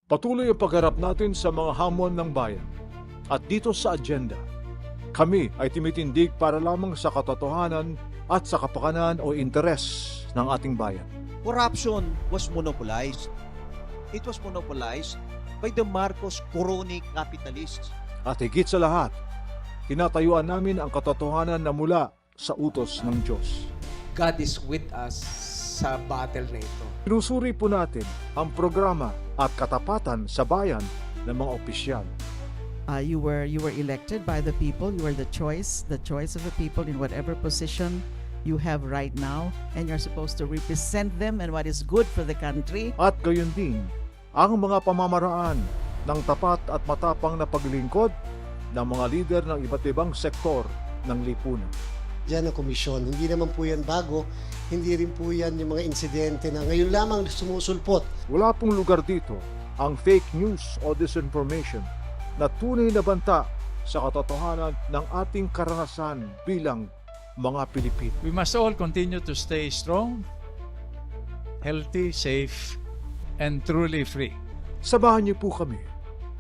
Patuloy ang pagharap natin sa mga hamon ng bayan. At dito sa agenda, kami ay timitindig para lamang sa katotohanan at sa kapakanan o interes ng ating bayan. Corruption was monopolized. It was monopolized by the Marcos crony capitalists. At higit sa lahat, tinatayuan namin ang katotohanan na mula sa utos ng Diyos. God is with us sa battle na ito. Pinusuri po natin ang programa at katapatan sa bayan ng mga opisyal. You were elected by the people. You were the choice of the people in whatever position you have right now, and you're supposed to represent them and what is good for the country. At gayon din, ang mga pamamaraan ng tapat at matapang na paglingkod ng mga lider ng iba't ibang sektor ng lipunan. Diyan ang komisyon. Hindi naman po yan bago. Hindi rin po yan yung mga insidente na ngayon lamang sumusulpot. Wala pong lugar dito ang fake news o disinformation na tunay na banta sa katotohanan ng ating karanasan bilang mga Pilipino. We must all continue to stay strong, healthy, safe, and truly free. Samahan niyo po kami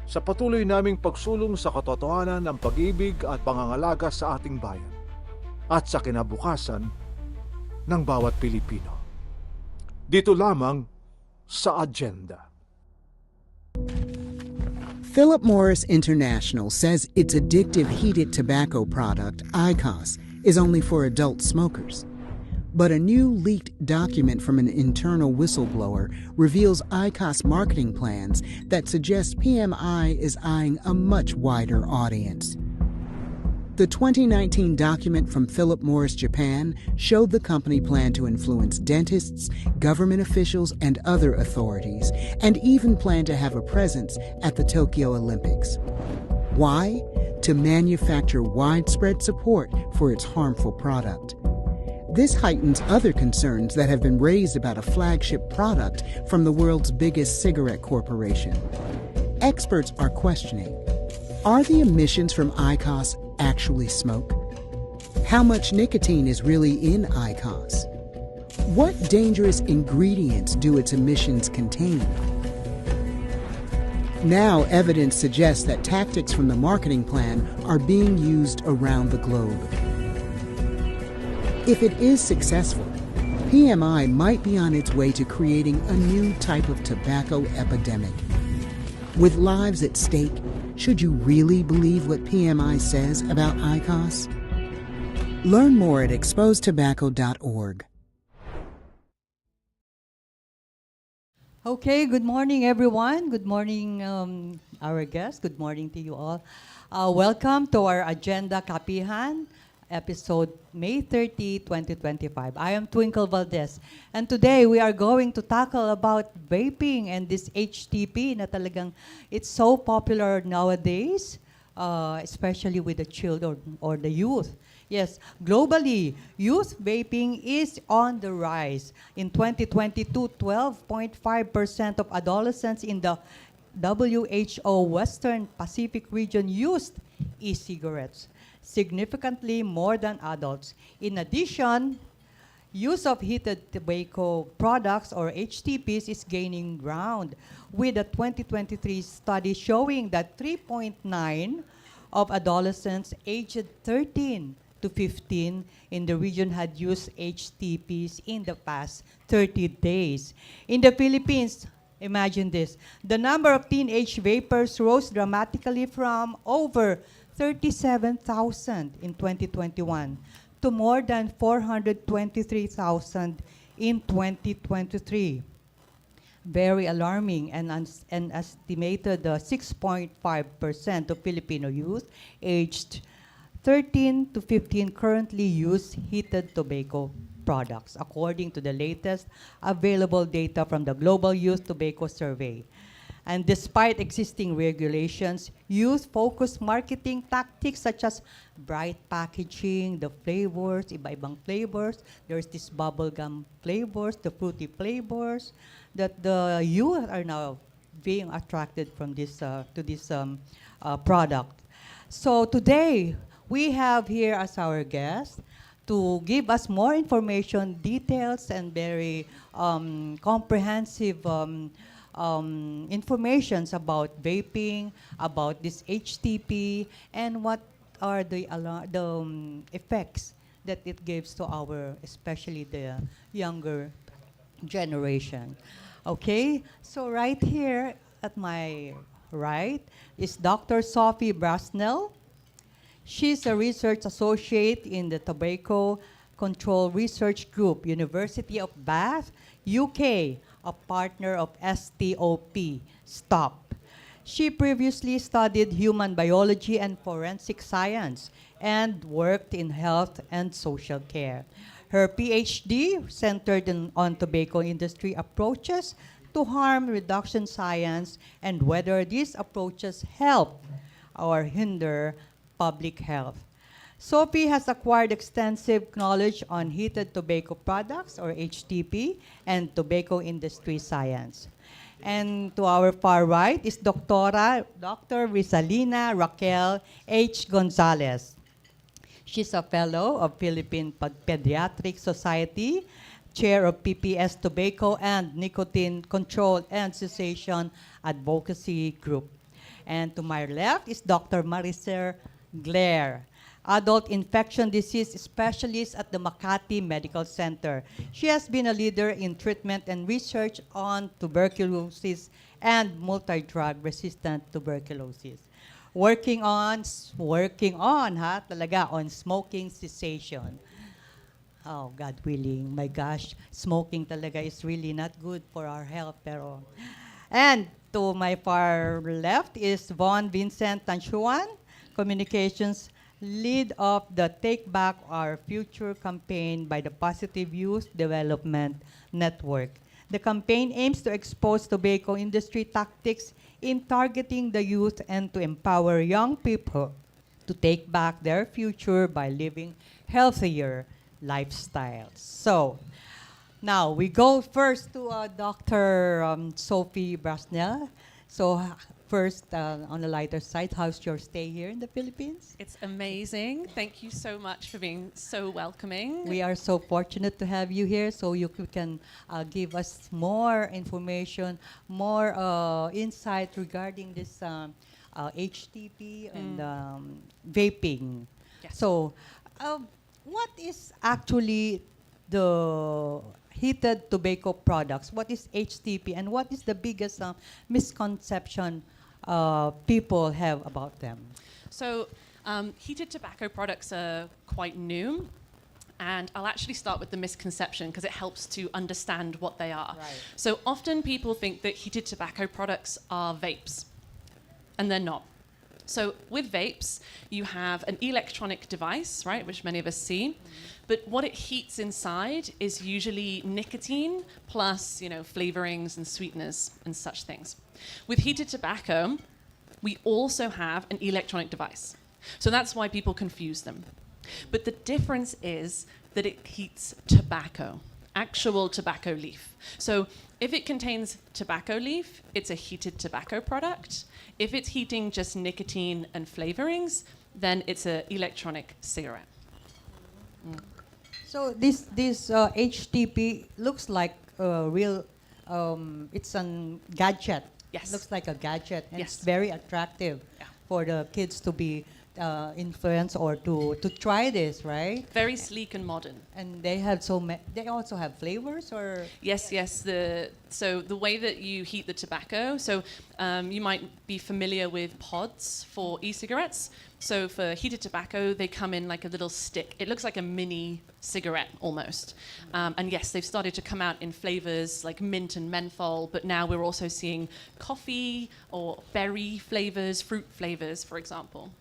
sa patuloy naming pagsulong sa katotohanan ng pag-ibig at pangangalaga sa ating bayan at sa kinabukasan ng bawat Pilipino. Dito lamang sa agenda. Philip Morris International says its addictive heated tobacco product, IQOS, is only for adult smokers. But a new leaked document from an internal whistleblower reveals IQOS marketing plans that suggest PMI is eyeing a much wider audience. The 2019 document from Philip Morris Japan showed the company planned to influence dentists, government officials, and other authorities, and even planned to have a presence at the Tokyo Olympics. Why? To manufacture widespread support for its harmful product. This heightens other concerns that have been raised about a flagship product from the world's biggest cigarette corporation. Experts are questioning, are the emissions from IQOS actually smoke? How much nicotine is really in IQOS? What dangerous ingredients do its emissions contain? Now, evidence suggests that tactics from the marketing plan are being used around the globe. If it is successful, PMI might be on its way to creating a new type of tobacco epidemic. With lives at stake, should you really believe what PMI says about IQOS? Learn more at exposedtobacco.org. Okay, good morning, everyone. Good morning, our guests. Good morning to you all. Welcome to our Agenda Kapihan, episode May 30, 2025. I am Twinkle Valdez, and today we are going to tackle about vaping and this HTP na talagang it's so popular nowadays, especially with the children or the youth. Yes, globally, youth vaping is on the rise. In 2022, 12.5% of adolescents in the WHO Western Pacific region used e-cigarettes, significantly more than adults. In addition, use of heated tobacco products or HTPs is gaining ground, with a 2023 study showing that 3.9 of adolescents aged 13 to 15 in the region had used HTPs in the past 30 days. In the Philippines, imagine this, the number of teenage vapers rose dramatically from over 37,000 in 2021 to more than 423,000 in 2023. Very alarming, and an estimated 6.5% of Filipino youth aged 13 to 15 currently use heated tobacco products, according to the latest available data from the Global Youth Tobacco Survey. And despite existing regulations, youth-focused marketing tactics such as bright packaging, the flavors, iba-ibang flavors, there's this bubblegum flavors, the fruity flavors, that the youth are now being attracted from this to this product. So today, we have here as our guest to give us more information, details, and very comprehensive informations about vaping, about this HTP, and what are the effects that it gives to our, especially the younger generation. Okay, so right here at my right is Dr. Sophie Brasnell. She's a research associate in the Tobacco Control Research Group, University of Bath, UK, a partner of STOP. She previously studied human biology and forensic science and worked in health and social care. Her PhD centered on tobacco industry approaches to harm reduction science and whether these approaches help or hinder public health. Sophie has acquired extensive knowledge on heated tobacco products, or HTP, and tobacco industry science. And to our far right is Dr. Rizalina Raquel H. Gonzalez. She's a fellow of Philippine Pediatric Society, chair of PPS Tobacco and Nicotine Control and Cessation Advocacy Group. And to my left is Dr. Mariser Glaire, adult infection disease specialist at the Makati Medical Center. She has been a leader in treatment and research on tuberculosis and multi-drug resistant tuberculosis. Working on smoking cessation. Oh, God willing, my gosh, smoking talaga is really not good for our health. And to my far left is Von Vincent Tanchuan, communications lead of the Take Back Our Future campaign by the Positive Youth Development Network. The campaign aims to expose tobacco industry tactics in targeting the youth and to empower young people to take back their future by living healthier lifestyles. So, now we go first to Dr. Sophie Brasnell. So, first, on the lighter side, how's your stay here in the Philippines? It's amazing. Thank you so much for being so welcoming. We are so fortunate to have you here, so you can give us more information, more insight regarding this HTP and vaping. Yes. So, what is actually the heated tobacco products? What is HTP, and what is the biggest misconception people have about them? So, heated tobacco products are quite new. And I'll actually start with the misconception because it helps to understand what they are. Right. So often people think that heated tobacco products are vapes, and they're not. So with vapes, you have an electronic device, right, which many of us see, but what it heats inside is usually nicotine plus, flavorings and sweeteners and such things. With heated tobacco, we also have an electronic device. So that's why people confuse them. But the difference is that it heats tobacco, actual tobacco leaf. So if it contains tobacco leaf, it's a heated tobacco product. If it's heating just nicotine and flavorings, then it's an electronic cigarette. So this HTP looks like a real, it's a gadget. Yes. Looks like a gadget, and Yes. it's very attractive for the kids to be influenced or to try this, right? Very sleek and modern. And they have they also have flavors, or Yes. So the way that you heat the tobacco, so you might be familiar with pods for e-cigarettes. So for heated tobacco, they come in like a little stick. It looks like a mini cigarette almost. And yes, they've started to come out in flavors like mint and menthol, but now we're also seeing coffee or berry flavors, fruit flavors, for example.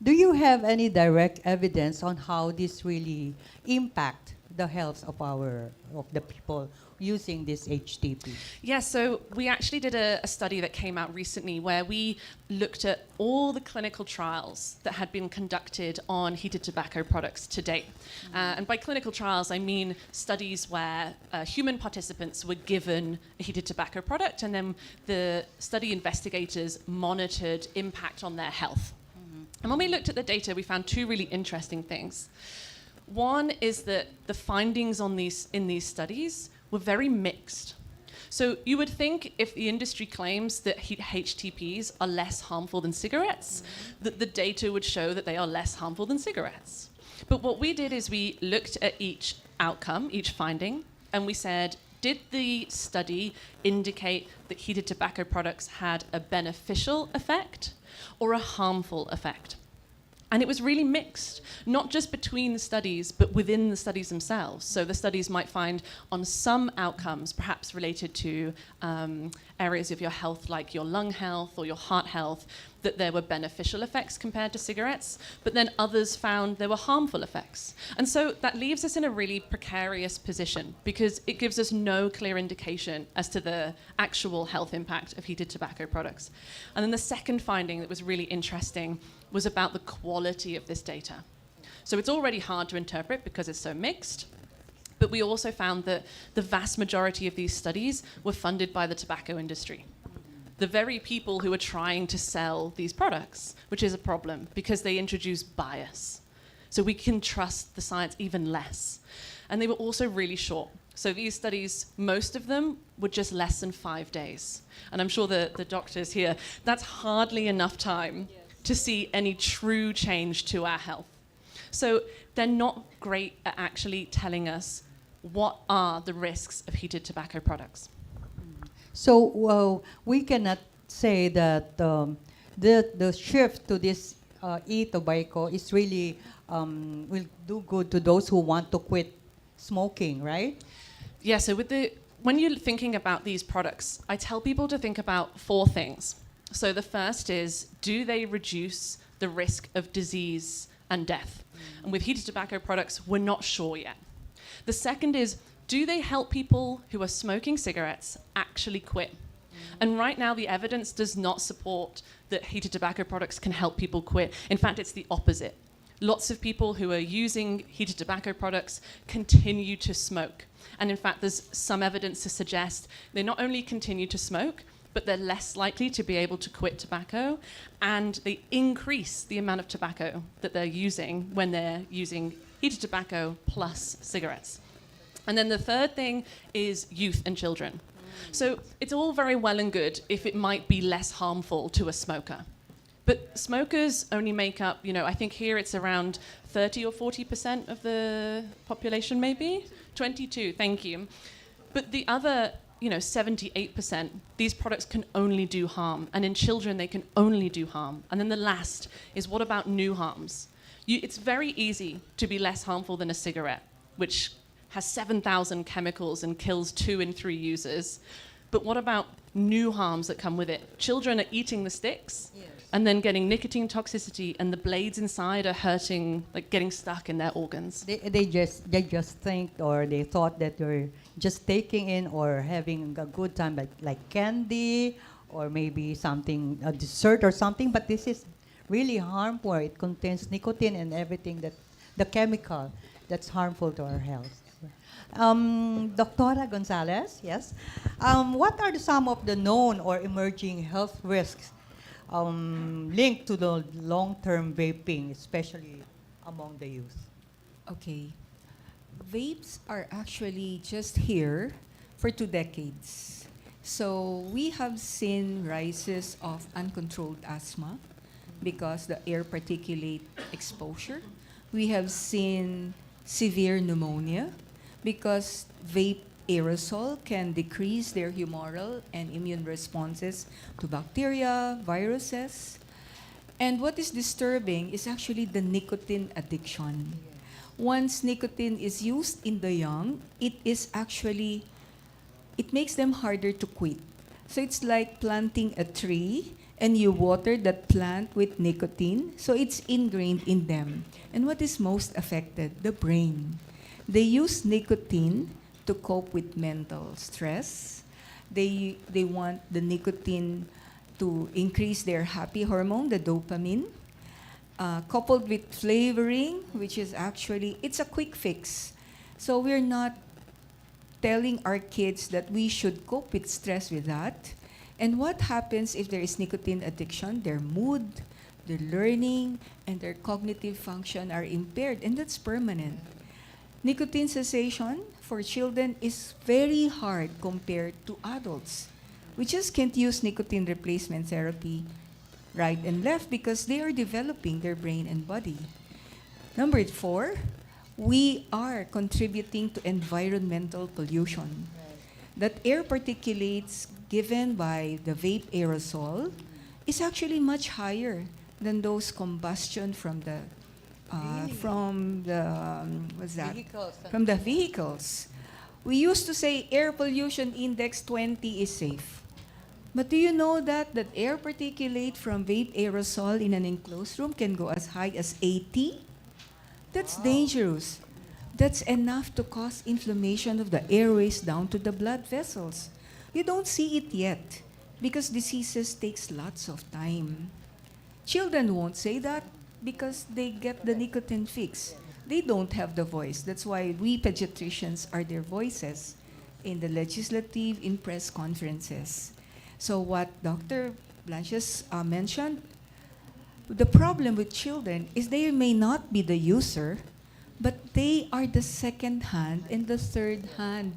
do you have any direct evidence on how this really impact the health of the people using this HTP? Yeah, so we actually did a study that came out recently where we looked at all the clinical trials that had been conducted on heated tobacco products to date. And by clinical trials, I mean studies where human participants were given a heated tobacco product, and then the study investigators monitored impact on their health. And when we looked at the data, we found two really interesting things. One is that the findings in these studies were very mixed. So you would think if the industry claims that HTPs are less harmful than cigarettes, that the data would show that they are less harmful than cigarettes. But what we did is we looked at each outcome, each finding, and we said, did the study indicate that heated tobacco products had a beneficial effect or a harmful effect? And it was really mixed, not just between the studies, but within the studies themselves. So the studies might find on some outcomes, perhaps related to areas of your health, like your lung health or your heart health, that there were beneficial effects compared to cigarettes, but then others found there were harmful effects. And so that leaves us in a really precarious position because it gives us no clear indication as to the actual health impact of heated tobacco products. And then the second finding that was really interesting was about the quality of this data. So it's already hard to interpret because it's so mixed, but we also found that the vast majority of these studies were funded by the tobacco industry. The very people who are trying to sell these products, which is a problem because they introduce bias. So we can trust the science even less. And they were also really short. So these studies, most of them were just less than 5 days. And I'm sure the doctors here, that's hardly enough time to see any true change to our health. So they're not great at actually telling us what are the risks of heated tobacco products. So we cannot say that the shift to this e-tobacco is really will do good to those who want to quit smoking, right? Yeah, so when you're thinking about these products, I tell people to think about 4 things. So the first is, do they reduce the risk of disease and death? And with heated tobacco products, we're not sure yet. The second is, do they help people who are smoking cigarettes actually quit? And right now, the evidence does not support that heated tobacco products can help people quit. In fact, it's the opposite. Lots of people who are using heated tobacco products continue to smoke. And in fact, there's some evidence to suggest they not only continue to smoke, but they're less likely to be able to quit tobacco, and they increase the amount of tobacco that they're using when they're using heated tobacco plus cigarettes. And then the third thing is youth and children. So it's all very well and good if it might be less harmful to a smoker. But smokers only make up, I think here it's around 30 or 40% of the population, maybe? 22, thank you. But the other 78%, these products can only do harm. And in children, they can only do harm. And then the last is, what about new harms? It's very easy to be less harmful than a cigarette, which has 7,000 chemicals and kills 2 in 3 users. But what about new harms that come with it? Children are eating the sticks and then getting nicotine toxicity, and the blades inside are hurting, like getting stuck in their organs. They just think, or they thought that you're just taking in or having a good time, like candy or maybe something, a dessert or something. But this is really harmful. It contains nicotine and everything, that the chemical that's harmful to our health. Doctora Gonzalez, yes. What are some of the known or emerging health risks linked to the long-term vaping, especially among the youth? Okay. Vapes are actually just here for 2 decades. So we have seen rises of uncontrolled asthma because the air particulate exposure. We have seen severe pneumonia because vape aerosol can decrease their humoral and immune responses to bacteria, viruses. And what is disturbing is actually the nicotine addiction. Once nicotine is used in the young, it makes them harder to quit. So it's like planting a tree and you water that plant with nicotine, so it's ingrained in them. And what is most affected? The brain. They use nicotine to cope with mental stress. They want the nicotine to increase their happy hormone, the dopamine, coupled with flavoring, which is actually, it's a quick fix. So we're not telling our kids that we should cope with stress with that. And what happens if there is nicotine addiction? Their mood, their learning, and their cognitive function are impaired, and that's permanent. Nicotine cessation for for children is very hard compared to adults. We just can't use nicotine replacement therapy right and left because they are developing their brain and body. Number 4, we are contributing to environmental pollution. That air particulates given by the vape aerosol is actually much higher than those combustion from the what's that? Vehicles. From the vehicles. We used to say air pollution index 20 is safe. But do you know that air particulate from vape aerosol in an enclosed room can go as high as 80? That's dangerous. That's enough to cause inflammation of the airways down to the blood vessels. You don't see it yet because diseases takes lots of time. Children won't say that because they get the nicotine fix. They don't have the voice. That's why we pediatricians are their voices in the legislative, in press conferences. So what Dr. Blanches mentioned, the problem with children is they may not be the user, but they are the second hand and the third hand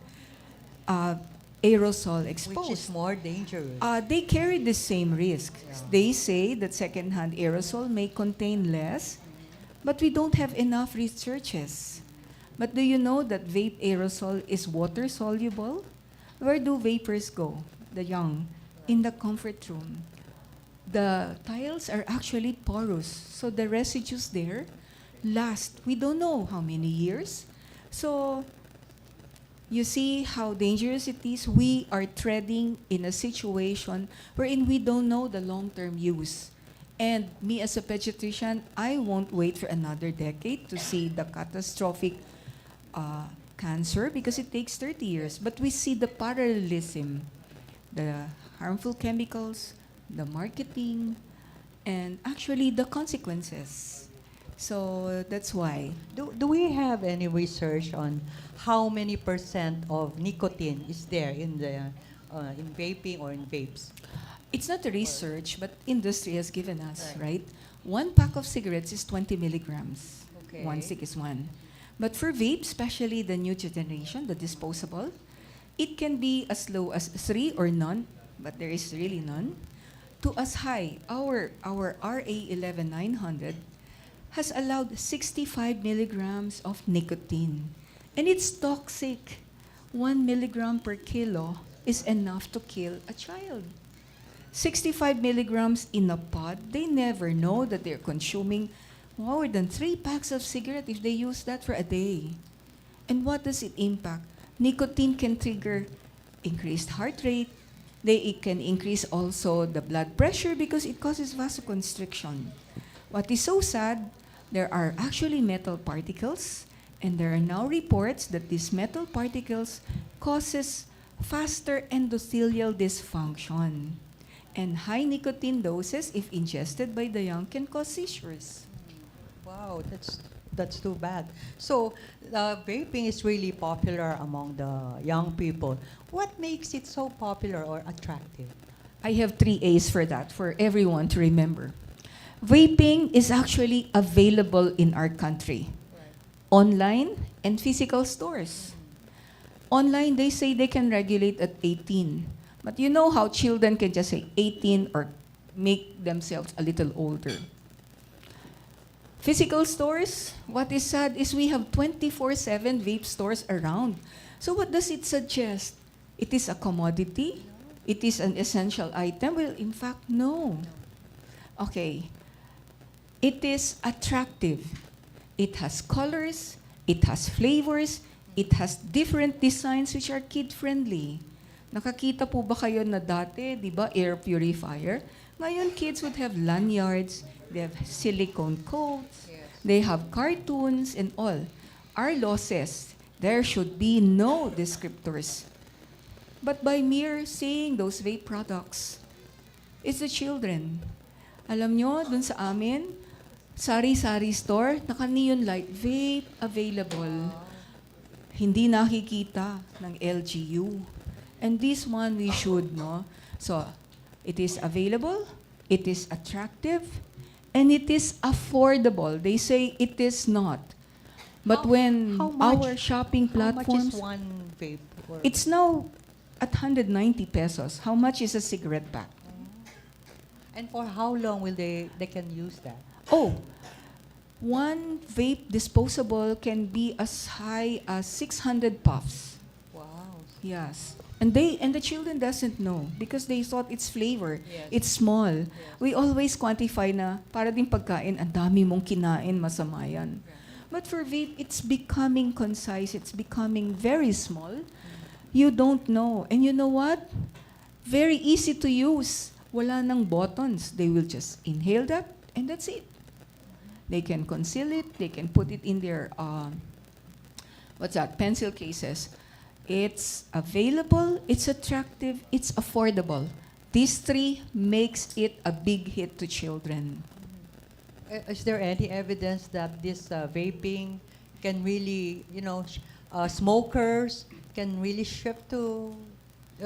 aerosol exposed. Which is more dangerous. They carry the same risk. They say that second-hand aerosol may contain less, but we don't have enough researches. But do you know that vape aerosol is water-soluble? Where do vapors go, the young? In the comfort room. The tiles are actually porous, so the residues there last, we don't know how many years. So you see how dangerous it is? We are treading in a situation wherein we don't know the long-term use. And me as a pediatrician, I won't wait for another decade to see the catastrophic cancer because it takes 30 years. But we see the parallelism, the harmful chemicals, the marketing, and actually the consequences. So that's why. Do we have any research on how many percent of nicotine is there in the in vaping or in vapes? It's not a research, but industry has given us, right? 1 pack of cigarettes is 20 milligrams. Okay. 1 stick is 1. But for vape, especially the new generation, the disposable, it can be as low as 3 or none, but there is really none, to as high. Our RA 11900 has allowed 65 milligrams of nicotine. And it's toxic. 1 milligram per kilo is enough to kill a child. 65 milligrams in a pod, they never know that they're consuming more than 3 packs of cigarette if they use that for a day. And what does it impact? Nicotine can trigger increased heart rate. It can increase also the blood pressure because it causes vasoconstriction. What is so sad, there are actually metal particles, and there are now reports that these metal particles causes faster endothelial dysfunction. And high nicotine doses, if ingested by the young, can cause seizures. Wow, that's too bad. So vaping is really popular among the young people. What makes it so popular or attractive? I have 3 A's for that, for everyone to remember. Vaping is actually available in our country. Online and physical stores. Online, they say they can regulate at 18. But you know how children can just say 18 or make themselves a little older. Physical stores, what is sad is we have 24/7 vape stores around. So what does it suggest? It is a commodity? It is an essential item? Well, in fact, no. Okay. It is attractive. It has colors, it has flavors, it has different designs which are kid-friendly. Nakakita po ba kayo na dati, di ba, air purifier? Ngayon, kids would have lanyards, they have silicone coats, they have cartoons and all. Our law says there should be no descriptors. But by mere seeing those vape products, it's the children. Alam nyo, dun sa amin, sari-sari store, naka-neon light, vape available. Hindi nakikita ng LGU. And this one we should know. So, it is available, it is attractive, and it is affordable. They say it is not. But when how much- our shopping How much platforms, is one vape? Or- it's now at 190 pesos. How much is a cigarette pack? And for how long will they can use that? Oh, one vape disposable can be as high as 600 puffs. Wow. Yes. And the children doesn't know because they thought it's flavor. Yes. It's small. We always quantify na para din pagkain, ang dami mong kinain, masama yan. But for vape, it's becoming concise. It's becoming very small. You don't know. And you know what? Very easy to use. Wala nang buttons. They will just inhale that and that's it. They can conceal it. They can put it in their, pencil cases. It's available, it's attractive, it's affordable. These three makes it a big hit to children. Is there any evidence that this vaping can really, smokers can really shift to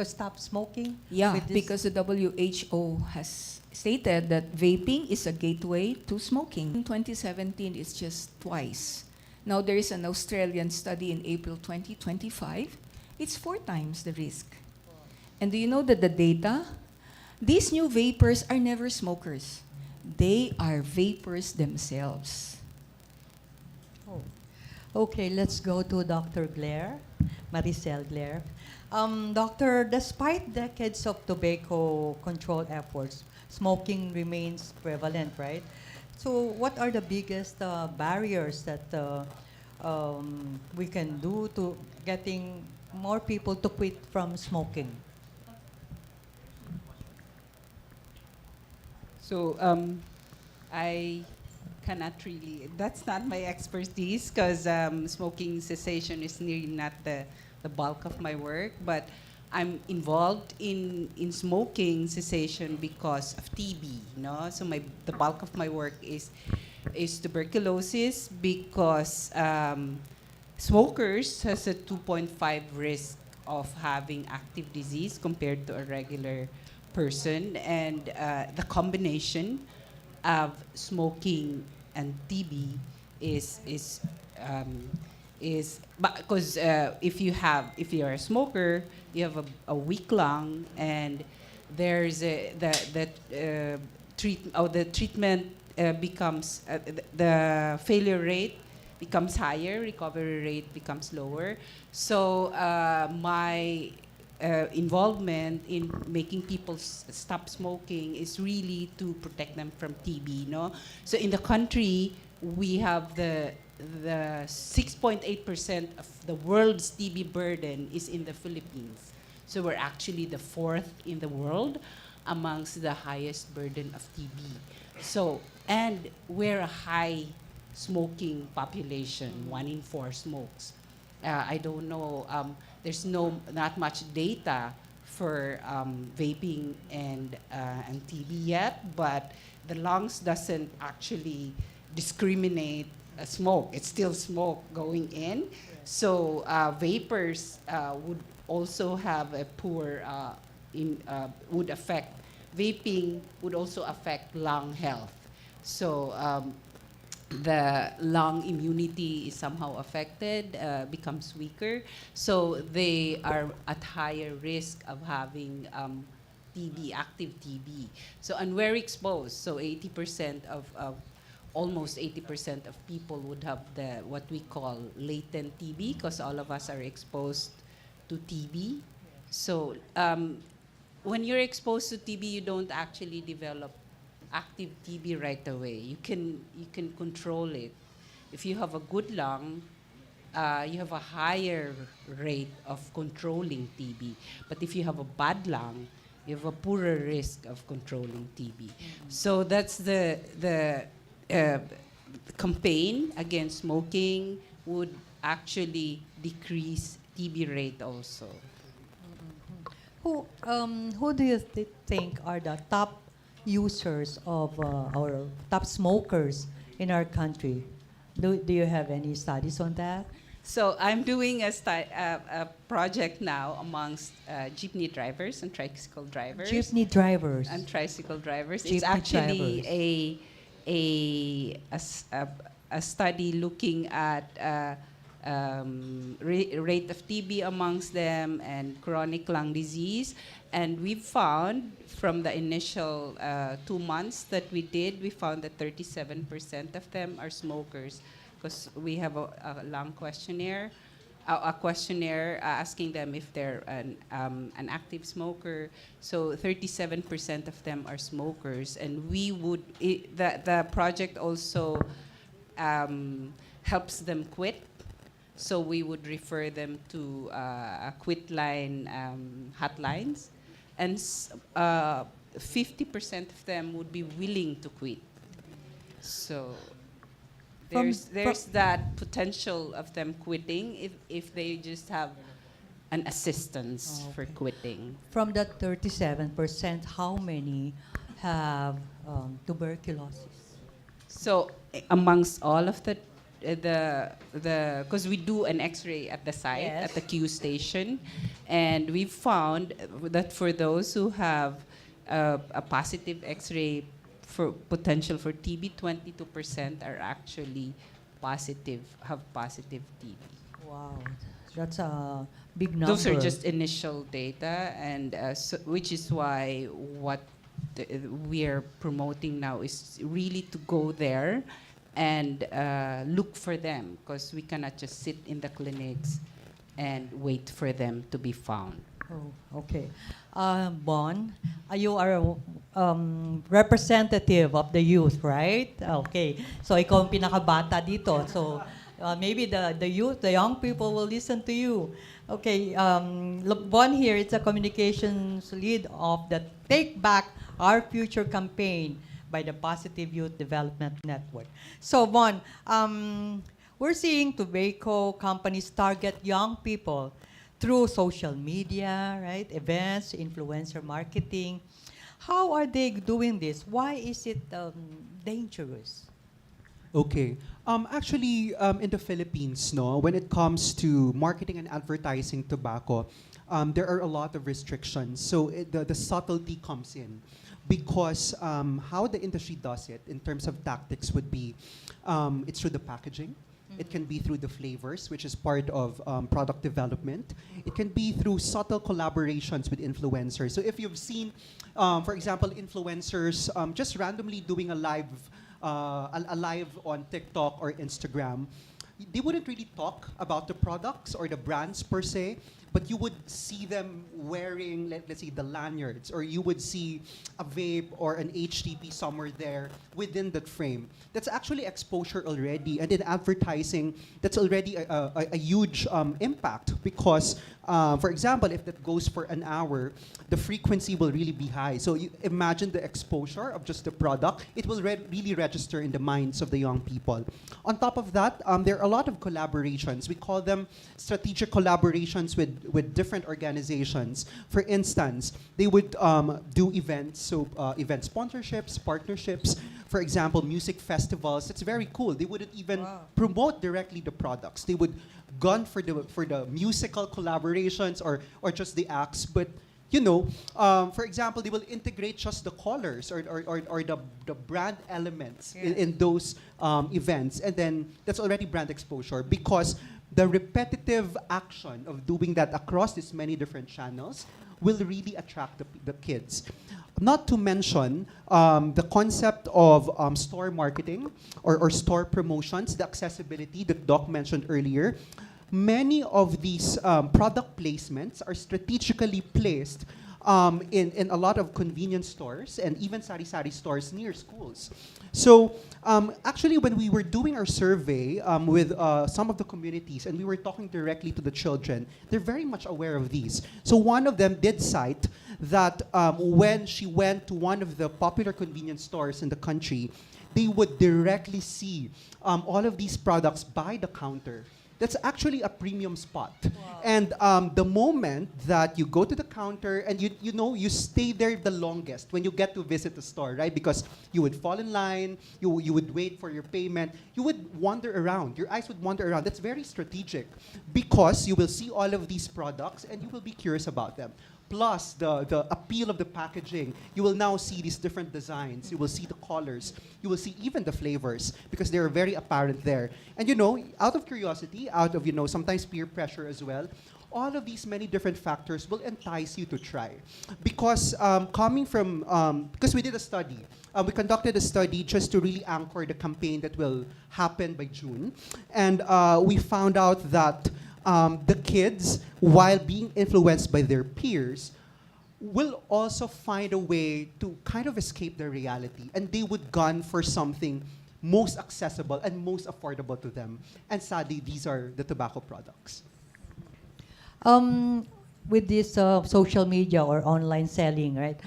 stop smoking? Yeah, with this? because the WHO has stated that vaping is a gateway to smoking. In 2017, it's just twice. Now there is an Australian study in April 2025. It's 4 times the risk. And do you know that the data? These new vapors are never smokers. They are vapors themselves. Oh. Okay, let's go to Dr. Blair, Maricel Blair. Doctor, despite decades of tobacco control efforts, smoking remains prevalent, right? So what are the biggest barriers that we can do to getting more people to quit from smoking? So I cannot really, that's not my expertise because smoking cessation is nearly not the bulk of my work, but I'm involved in smoking cessation because of TB, So the bulk of my work is tuberculosis because smokers has a 2.5 risk of having active disease compared to a regular person, and the combination of smoking and TB is because if you're a smoker, you have a weak lung, and there's the treatment becomes the failure rate becomes higher, recovery rate becomes lower. So my involvement in making people stop smoking is really to protect them from TB, So in the country, we have the 6.8% of the world's TB burden is in the Philippines. So we're actually the 4th in the world amongst the highest burden of TB. So, and we're a high smoking population, 1 in 4 smokes. I don't know, there's not much data for vaping and TB yet, but the lungs doesn't actually discriminate smoke. It's still smoke going in. So vapors would also have a poor, vaping would also affect lung health. So the lung immunity is somehow affected, becomes weaker. So they are at higher risk of having TB, active TB. So, and we're exposed. So 80% almost 80% of people would have what we call latent TB, because all of us are exposed to TB. So when you're exposed to TB, you don't actually develop active TB right away. You can control it. If you have a good lung, you have a higher rate of controlling TB. But if you have a bad lung, you have a poorer risk of controlling TB. So that's the campaign against smoking would actually decrease TB rate also. Who do you think are the top users of or top smokers in our country? Do you have any studies on that? So I'm doing a project now amongst jeepney drivers and tricycle drivers. Jeepney drivers. And tricycle drivers. Jeepney It's actually drivers. a study looking at rate of TB amongst them and chronic lung disease. And we found from the initial 2 months that we did, we found that 37% of them are smokers, because we have a lung questionnaire, a questionnaire asking them if they're an active smoker. So 37% of them are smokers, and the project also helps them quit. So we would refer them to a quit line hotlines, and 50% of them would be willing to quit. So there's that potential of them quitting if they just have an assistance for quitting. From that 37%, how many have tuberculosis? So amongst all of the because we do an X-ray at the site, Yes. at the Q station, and we found that for those who have a positive X-ray for potential for TB, 22% are actually have positive TB. Wow, that's a big number. Those are just initial data, and which is why what we are promoting now is really to go there and look for them, because we cannot just sit in the clinics and wait for them to be found. Oh, okay. Bon, you are a representative of the youth, right? Okay. So ikaw ang pinakabata dito. So maybe the youth, the young people will listen to you. Okay. Look, Bon here, it's a communications lead of the Take Back Our Future campaign by the Positive Youth Development Network. So Bon, we're seeing tobacco companies target young people through social media, right? Events, influencer marketing. How are they doing this? Why is it dangerous? Okay. Actually, in the Philippines, no, when it comes to marketing and advertising tobacco, there are a lot of restrictions. So the subtlety comes in, because how the industry does it in terms of tactics would be, it's through the packaging. It can be through the flavors, which is part of product development. It can be through subtle collaborations with influencers. So if you've seen, for example, influencers just randomly doing a live on TikTok or Instagram, they wouldn't really talk about the products or the brands per se, but you would see them wearing, let's say, the lanyards, or you would see a vape or an HTP somewhere there within that frame. That's actually exposure already, and in advertising, that's already a huge impact, because, for example, if that goes for an hour, the frequency will really be high. So you imagine the exposure of just the product. It will really register in the minds of the young people. On top of that, there are a lot of collaborations. We call them strategic collaborations with different organizations. For instance, they would do events, so event sponsorships, partnerships. For example, music festivals. It's very cool. They wouldn't even promote directly the products. They would gun for the musical collaborations or just the acts, but you know, for example, they will integrate just the colors or the brand elements in those events, and then that's already brand exposure, because the repetitive action of doing that across these many different channels will really attract the kids. Not to mention the concept of store marketing or store promotions, the accessibility that Doc mentioned earlier. Many of these product placements are strategically placed in a lot of convenience stores and even sari-sari stores near schools. So actually, when we were doing our survey with some of the communities and we were talking directly to the children, they're very much aware of these. So one of them did cite that when she went to one of the popular convenience stores in the country, they would directly see all of these products by the counter. That's actually a premium spot. Wow. And the moment that you go to the counter and you stay there the longest when you get to visit the store, right? Because you would fall in line, you would wait for your payment, you would wander around, your eyes would wander around. That's very strategic, because you will see all of these products and you will be curious about them. plus the appeal of the packaging, you will now see these different designs. You will see the colors. You will see even the flavors because they're very apparent there. And out of curiosity, out of sometimes peer pressure as well, all of these many different factors will entice you to try. Because because we did a study, we conducted a study just to really anchor the campaign that will happen by June. And we found out that the kids, while being influenced by their peers, will also find a way to kind of escape their reality. And they would gun for something most accessible and most affordable to them. And sadly, these are the tobacco products. With this social media or online selling, right?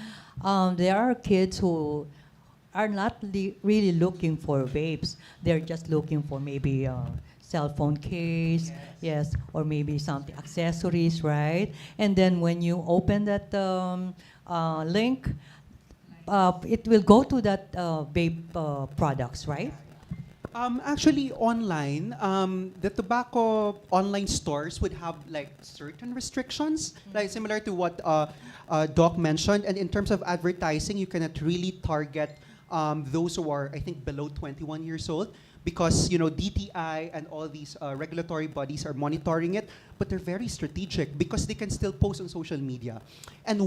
There are kids who are not really looking for vapes. They're just looking for maybe cell phone case, yes, or maybe something accessories, right? And then when you open that link, it will go to that vape products, right? Actually, online, the tobacco online stores would have like certain restrictions, like similar to what Doc mentioned. And in terms of advertising, you cannot really target those who are, I think, below 21 years old, because DTI and all these regulatory bodies are monitoring it, but they're very strategic because they can still post on social media. And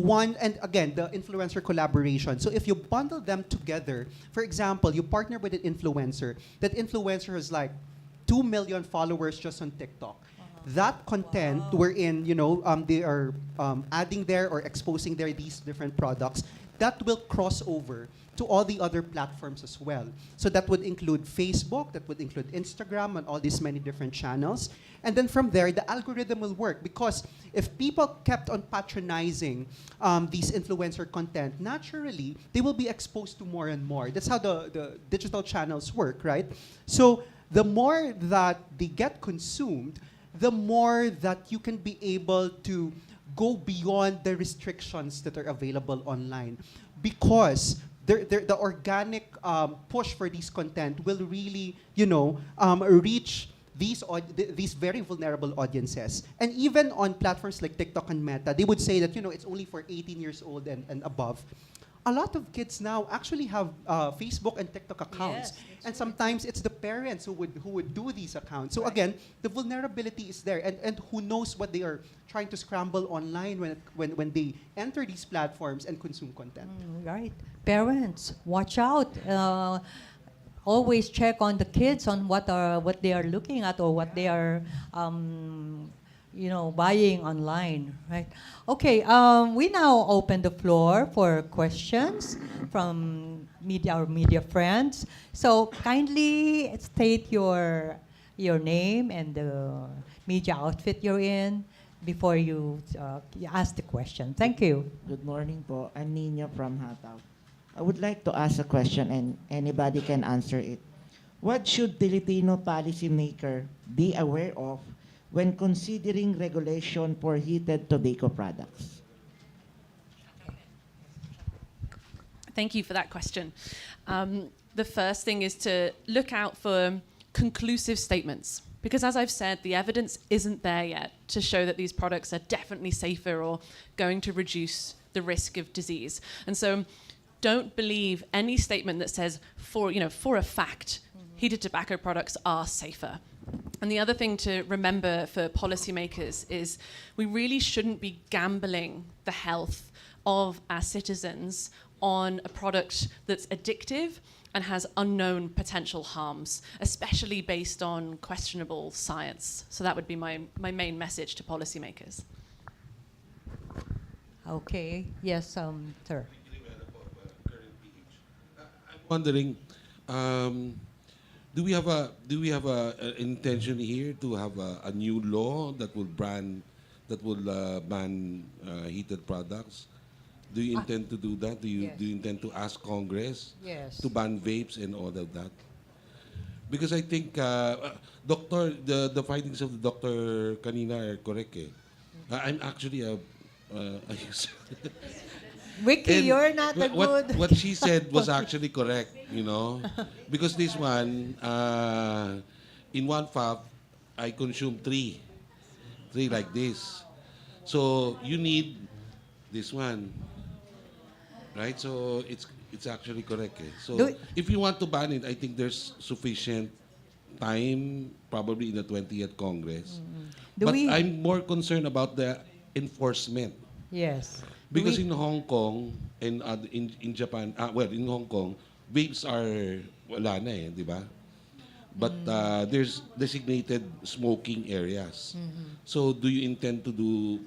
again, the influencer collaboration. So if you bundle them together, for example, you partner with an influencer. That influencer has like 2 million followers just on TikTok. That content wherein they are adding there or exposing there these different products, that will cross over to all the other platforms as well. So that would include Facebook, that would include Instagram, and all these many different channels. And then from there, the algorithm will work, because if people kept on patronizing these influencer content, naturally, they will be exposed to more and more. That's how the digital channels work, right? So the more that they get consumed, the more that you can be able to go beyond the restrictions that are available online, because the organic push for these content will really, reach these very vulnerable audiences. And even on platforms like TikTok and Meta, they would say that it's only for 18 years old and above. A lot of kids now actually have Facebook and TikTok accounts, and sometimes it's the parents who would do these accounts. So again, the vulnerability is there, and who knows what they are trying to scramble online when they enter these platforms and consume content. Right, parents, watch out. Always check on the kids on what they are looking at or what they are buying online, right? Okay, we now open the floor for questions from media friends. So kindly state your name and the media outfit you're in before you ask the question. Thank you. Good morning po. I'm Nino from Hataw. I would like to ask a question, and anybody can answer it. What should Filipino policymaker be aware of when considering regulation for heated tobacco products? Thank you for that question. The first thing is to look out for conclusive statements, because as I've said, the evidence isn't there yet to show that these products are definitely safer or going to reduce the risk of disease. And so don't believe any statement that says for a fact heated tobacco products are safer. And the other thing to remember for policymakers is we really shouldn't be gambling the health of our citizens on a product that's addictive and has unknown potential harms, especially based on questionable science. So that would be my main message to policymakers. Okay, yes, sir. I'm wondering, do we have a intention here to have a new law that will ban heated products? Do you intend to do that? Do you intend to ask Congress to ban vapes and all of that? Because I think the findings of the doctor kanina are correct. I'm actually a user. Ricky, you're not a good... What she said was actually correct, because this one, in one puff, I consume three like this. So you need This one. Right? So it's actually correct. Eh. So Do- if you want to ban it, I think there's sufficient time, probably in the 20th Congress. Do But we- I'm more concerned about the enforcement. Yes. Because in Hong Kong and in Japan, well, in Hong Kong, vapes are wala na eh, di ba? But there's designated smoking areas. So do you intend to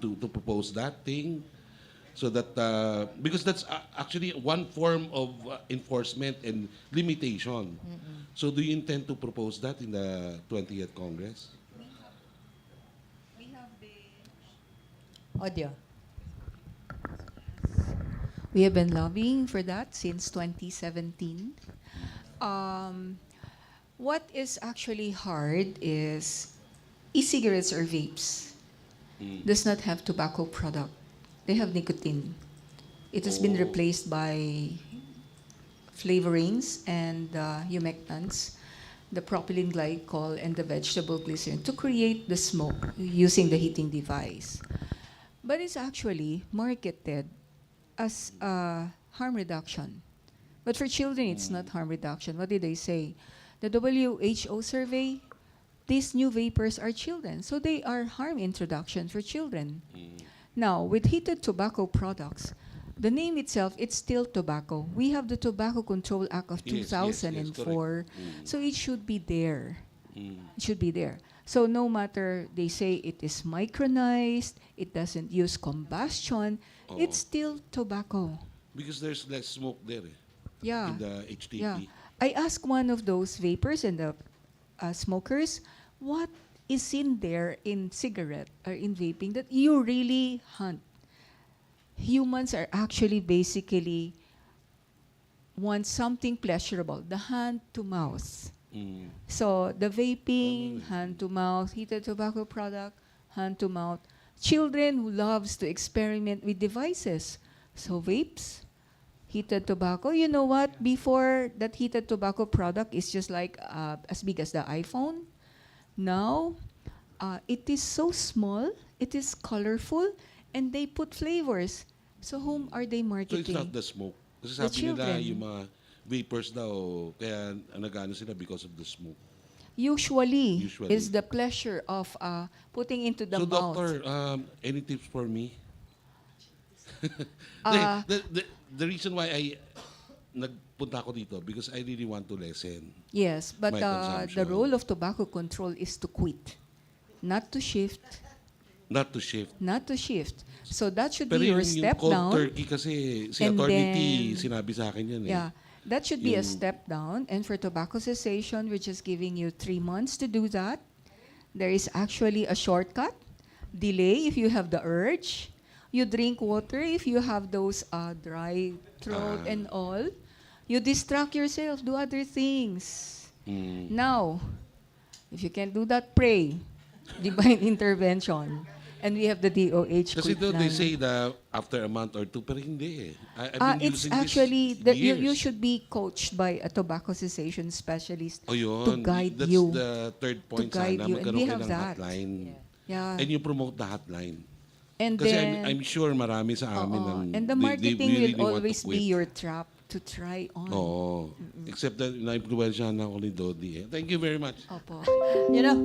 to propose that thing? So that because that's actually one form of enforcement and limitation. So do you intend to propose that in the 20th Congress? Audio. We have been lobbying for that since 2017. What is actually hard is e-cigarettes or vapes does not have tobacco product. They have nicotine. It has been replaced by flavorings and humectants, the propylene glycol and the vegetable glycerin to create the smoke using the heating device. But it's actually marketed as harm reduction. But for children, it's not harm reduction. What did they say? The WHO survey, these new vapors are children, so they are harm introduction for children. Now, with heated tobacco products, the name itself, it's still tobacco. We have the Tobacco Control Act of Yes, 2004, correct. so it should be there. It should be there. So no matter they say it is micronized, it doesn't use combustion, it's still tobacco. Because there's less smoke there eh, Yeah. in the HTP. Yeah. I asked one of those vapors and the smokers, what is in there in cigarette or in vaping that you really hunt? Humans are actually basically want something pleasurable, the hand to mouth. So the vaping, hand to mouth, heated tobacco product, hand to mouth. Children who loves to experiment with devices. So vapes, heated tobacco. You know what? Before that heated tobacco product is just like as big as the iPhone. Now, it is so small, it is colorful, and they put flavors. So whom are they So marketing? it's not the smoke. Kasi The sabi nila children. yung mga vapors daw, kaya nagano sila because of the smoke. Usually, Usually. is the pleasure of putting into the So mouth. doctor, any tips for me? Ah. The reason why I nagpunta ako dito because I really want to lessen Yes, but my the consumption. role of tobacco control is to quit, not to shift, Not to shift. not to shift. So that should Pero be your yung step cold down. turkey kasi si and Attorney T, then- sinabi sa akin yan eh. Yeah, that should be a Yung- step down. And for tobacco cessation, we're just giving you 3 months to do that. There is actually a shortcut. Delay if you have the urge. You drink water if you have those dry throat and all. You distract yourself, do other things. Now, if you can't do that, pray. Divine intervention. And we have the DOH. Kasi quick they line. say that after a month or two, pero hindi eh. I've been It's using actually, this you years. should be coached by a tobacco cessation specialist O yun, to guide that's you. the third point guide sana, you, and magkaroon we kayo have ng that. hotline. Yeah. And you promote the hotline. And Kasi then, I'm sure marami sa amin ang and the they marketing really will want to always quit. be your trap to try on. Oo. Except that na-influensyahan ako ni Dodi eh. Thank you very much. Opo. You know,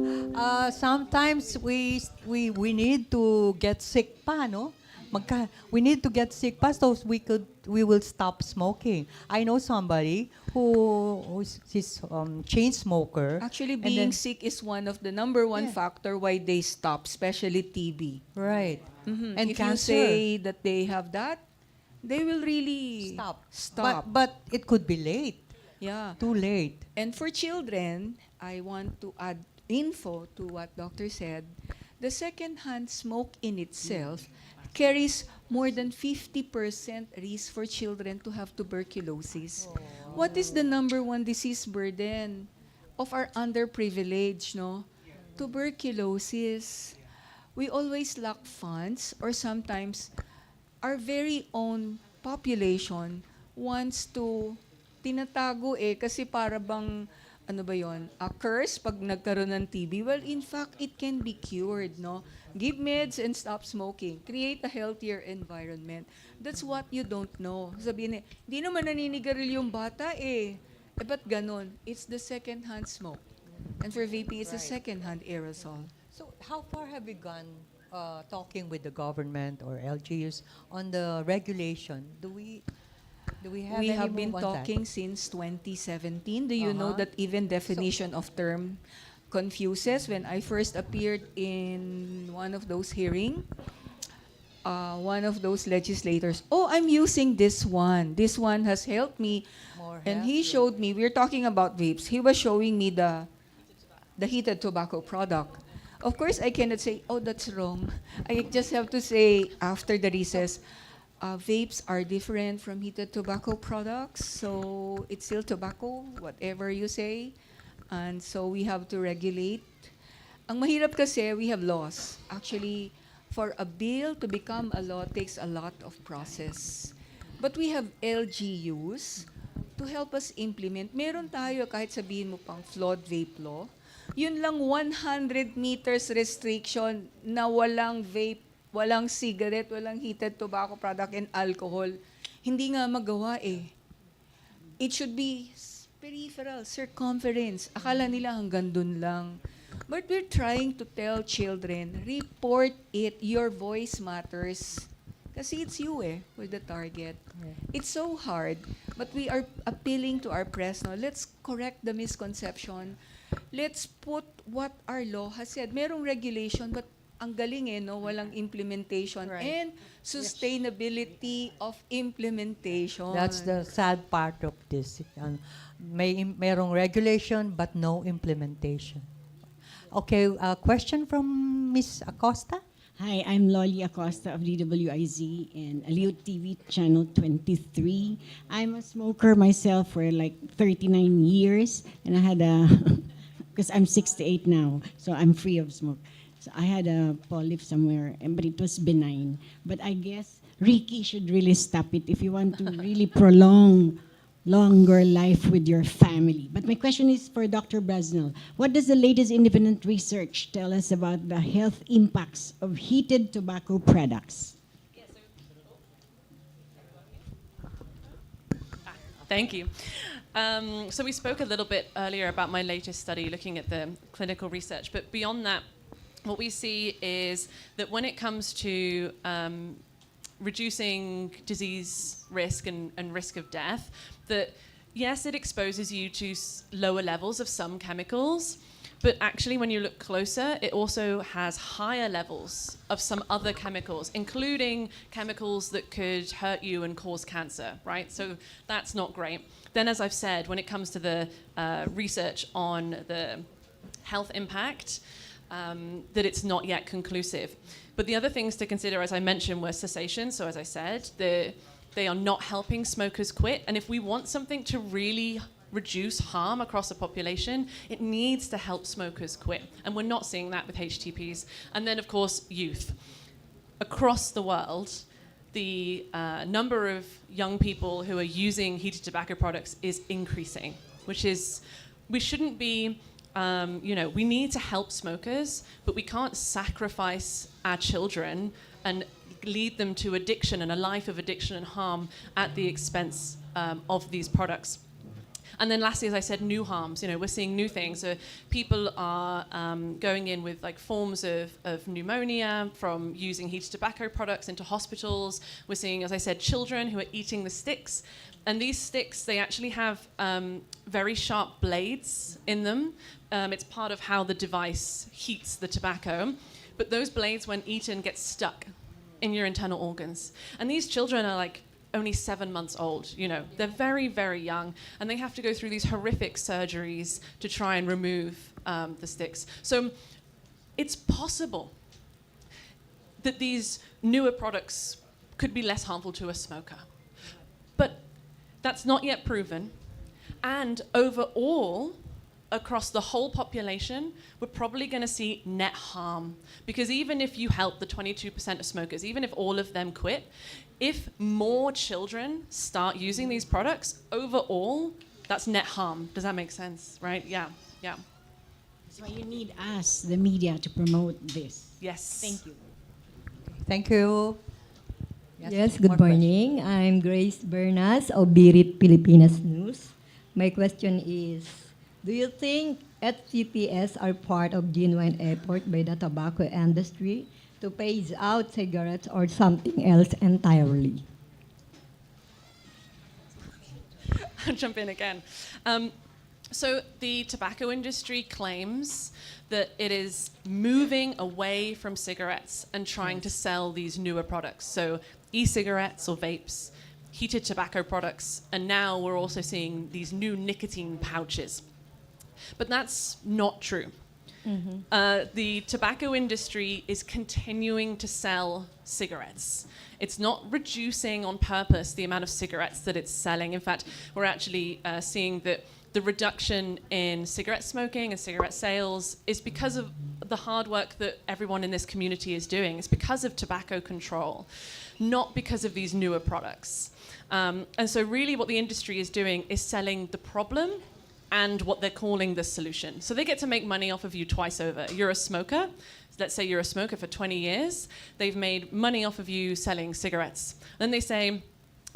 sometimes we need to get sick pa, no? We need to get sick pa so we will stop smoking. I know somebody who's chain smoker. Actually, and being then- sick is one of the number one factor why they stop, especially TB. Right. And If cancer. you say that they have that, they will really stop. But it could be late. Yeah. Too late. And for children, I want to add info to what Doctor said. The secondhand smoke in itself carries more than 50% risk for children to have tuberculosis. What is the number one disease burden of our underprivileged, no? Tuberculosis. We always lack funds, or sometimes our very own population wants to tinatago kasi para bang ano ba yon, a curse pag nagkaroon ng TB. Well, in fact, it can be cured, no? Give meds and stop smoking. Create a healthier environment. That's what you don't know. Sabihin di naman naninigaril yung bata eh. Ba't ganon? It's the second-hand smoke. And for vaping, it's a second-hand aerosol. So how far have we gone talking with the government or LGUs on the regulation? Do we have We any have been move on that? talking since 2017. Do you know that even definition of term confuses? When I first appeared in one of those hearings, one of those legislators, I'm using this one. This one has helped me. And he showed me, we're talking about vapes, he was showing me the heated tobacco product. Of course, I cannot say, that's wrong. I just have to say, after the recess, vapes are different from heated tobacco products, so it's still tobacco, whatever you say. And so we have to regulate. Ang mahirap kasi, we have laws. Actually, for a bill to become a law takes a lot of process. But we have LGUs to help us implement. Meron tayo, kahit sabihin mo pang flawed vape law, yun lang 100 meters restriction na walang vape, walang cigarette, walang heated tobacco product and alcohol. Hindi nga magawa eh. It should be peripheral, circumference. Akala nila hanggang dun lang. But we're trying to tell children, report it, your voice matters. Kasi it's you with the target. It's so hard, but we are appealing to our press now. Let's correct the misconception. Let's put what our law has said. Merong regulation, but ang galing walang implementation and sustainability of implementation. That's the sad part of this. Merong regulation but no implementation. Okay, a question from Ms. Acosta. Hi, I'm Lolly Acosta of DWIZ and Aliw TV Channel 23. I'm a smoker myself for like 39 years, and I had because I'm 68 now, so I'm free of smoke. So I had a polyp somewhere, but it was benign. But I guess Ricky should really stop it if you want to really prolong longer life with your family. But my question is for Dr. Brasnell. What does the latest independent research tell us about the health impacts of heated tobacco products? Thank you. So we spoke a little bit earlier about my latest study looking at the clinical research, but beyond that, what we see is that when it comes to reducing disease risk and risk of death, that yes, it exposes you to lower levels of some chemicals, but actually when you look closer, it also has higher levels of some other chemicals, including chemicals that could hurt you and cause cancer, right? So that's not great. Then, as I've said, when it comes to the research on the health impact, that it's not yet conclusive. But the other things to consider, as I mentioned, were cessation. So as I said, they are not helping smokers quit. And if we want something to really reduce harm across the population, it needs to help smokers quit. And we're not seeing that with HTPs. And then, of course, youth. Across the world, the number of young people who are using heated tobacco products is increasing, which is, we shouldn't be, we need to help smokers, but we can't sacrifice our children and lead them to addiction and a life of addiction and harm at the expense of these products. And then lastly, as I said, new harms. We're seeing new things. So people are going in with forms of pneumonia from using heated tobacco products into hospitals. We're seeing, as I said, children who are eating the sticks. And these sticks, they actually have very sharp blades in them. It's part of how the device heats the tobacco. But those blades, when eaten, get stuck in your internal organs. And these children are only 7 months old, They're very, very young, and they have to go through these horrific surgeries to try and remove the sticks. So it's possible that these newer products could be less harmful to a smoker. But that's not yet proven. And overall, across the whole population, we're probably going to see net harm. Because even if you help the 22% of smokers, even if all of them quit, if more children start using these products, overall, that's net harm. Does that make sense, right? Yeah. That's why you need us, the media, to promote this. Yes. Thank you. Thank you. Yes, more good morning. I'm Grace Bernas of Birit Pilipinas News. My question is, do you think HTPs are part of genuine effort by the tobacco industry to phase out cigarettes or something else entirely? I'll jump in again. So the tobacco industry claims that it is moving away from cigarettes and trying to sell these newer products. So e-cigarettes or vapes, heated tobacco products, and now we're also seeing these new nicotine pouches. But that's not true. The tobacco industry is continuing to sell cigarettes. It's not reducing on purpose the amount of cigarettes that it's selling. In fact, we're actually seeing that the reduction in cigarette smoking and cigarette sales is because of the hard work that everyone in this community is doing. It's because of tobacco control, not because of these newer products. And so really what the industry is doing is selling the problem and what they're calling the solution. So they get to make money off of you twice over. You're a smoker. Let's say you're a smoker for 20 years. They've made money off of you selling cigarettes. Then they say,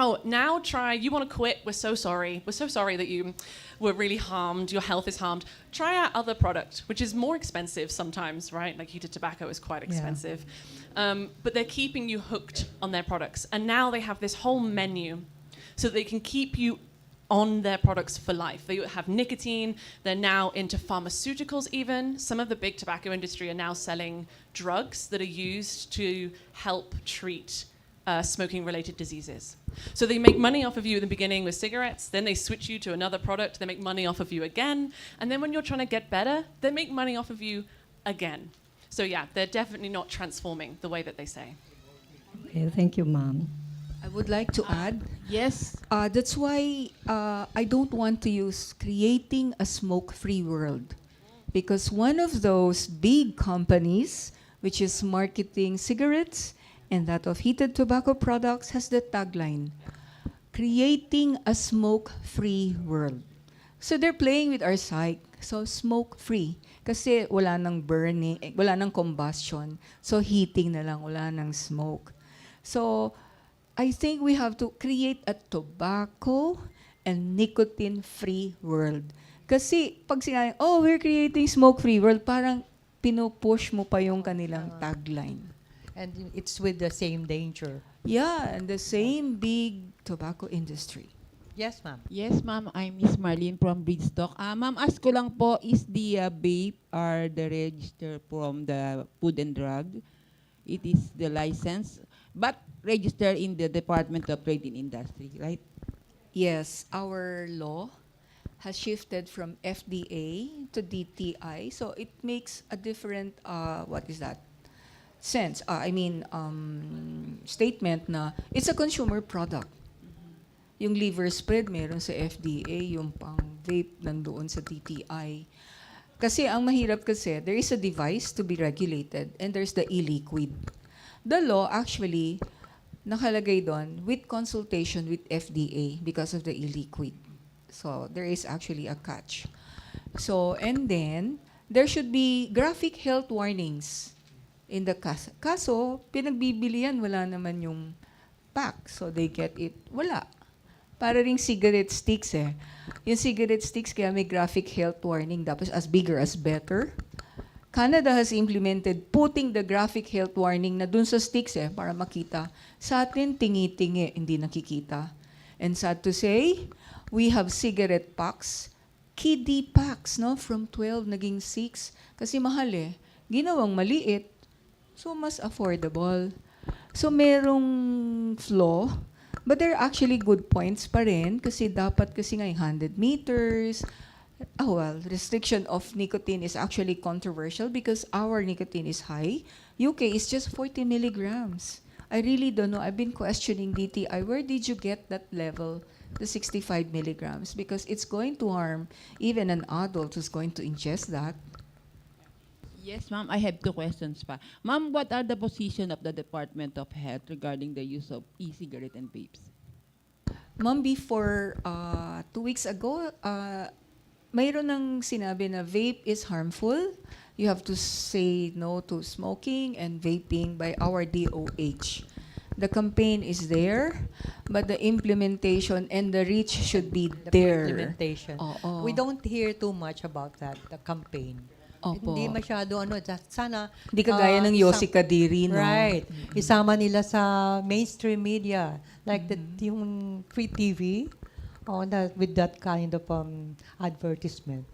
oh, now try, you want to quit, we're so sorry. We're so sorry that you were really harmed, your health is harmed. Try our other product, which is more expensive sometimes, right? Like heated tobacco is quite expensive. But they're keeping you hooked on their products. And now they have this whole menu so they can keep you on their products for life. They have nicotine, they're now into pharmaceuticals even. Some of the big tobacco industry are now selling drugs that are used to help treat smoking-related diseases. So they make money off of you in the beginning with cigarettes, then they switch you to another product, they make money off of you again, and then when you're trying to get better, they make money off of you again. So yeah, they're definitely not transforming the way that they say. Okay, thank you, Ma'am. I would like to add, Yes. that's why I don't want to use creating a smoke-free world. Because one of those big companies, which is marketing cigarettes and that of heated tobacco products, has the tagline, creating a smoke-free world. So they're playing with our psyche. So smoke-free. Kasi wala nang burning, wala nang combustion. So heating na lang, wala nang smoke. So I think we have to create a tobacco and nicotine-free world. Kasi pag sinabi, oh, we're creating smoke-free world, parang pinupush mo pa yung kanilang tagline. And it's with the same danger. Yeah, and the same big tobacco industry. Yes, ma'am. Yes, ma'am. I'm Miss Marlene from Bridgestock. Ma'am, ask ko lang po, is the vape are the register from the Food and Drug? It is the license, but registered in the Department of Trade and Industry, right? Yes, our law has shifted from FDA to DTI, so it makes a different, sense. Statement na it's a consumer product. Yung liver spread meron sa FDA, yung pang vape nandoon sa DTI. Kasi ang mahirap kasi, there is a device to be regulated and there's the e-liquid. The law actually nakalagay doon with consultation with FDA because of the e-liquid. So there is actually a catch. So, and then, there should be graphic health warnings in the kaso, pinagbibili yan, wala naman yung pack. So they get it, wala. Para ring cigarette sticks eh. Yung cigarette sticks kaya may graphic health warning, tapos as bigger as better. Canada has implemented putting the graphic health warning na dun sa sticks eh, para makita. Sa atin, tingi-tingi, hindi nakikita. And sad to say, we have cigarette packs, kiddie packs, no? From 12 naging 6. Kasi mahal eh. Ginawang maliit, so mas affordable. So merong flaw, but there are actually good points pa rin kasi dapat kasi nga 100 meters. Restriction of nicotine is actually controversial because our nicotine is high. UK is just 40 milligrams. I really don't know. I've been questioning DTI. Where did you get that level, the 65 milligrams? Because it's going to harm even an adult who's going to ingest that. Yes, ma'am. I have 2 questions pa. Ma'am, what are the position of the Department of Health regarding the use of e-cigarette and vapes? Ma'am, before 2 weeks ago, mayroon ng sinabi na vape is harmful. You have to say no to smoking and vaping by our DOH. The campaign is there, but the implementation and the reach should be there. Implementation. Oo. We don't hear too much about that, the campaign. Opo. Hindi masyado sana Di kagaya ng Yossi Kadiri, no? Right. Isama nila sa mainstream media like yung free TV with that kind of advertisement.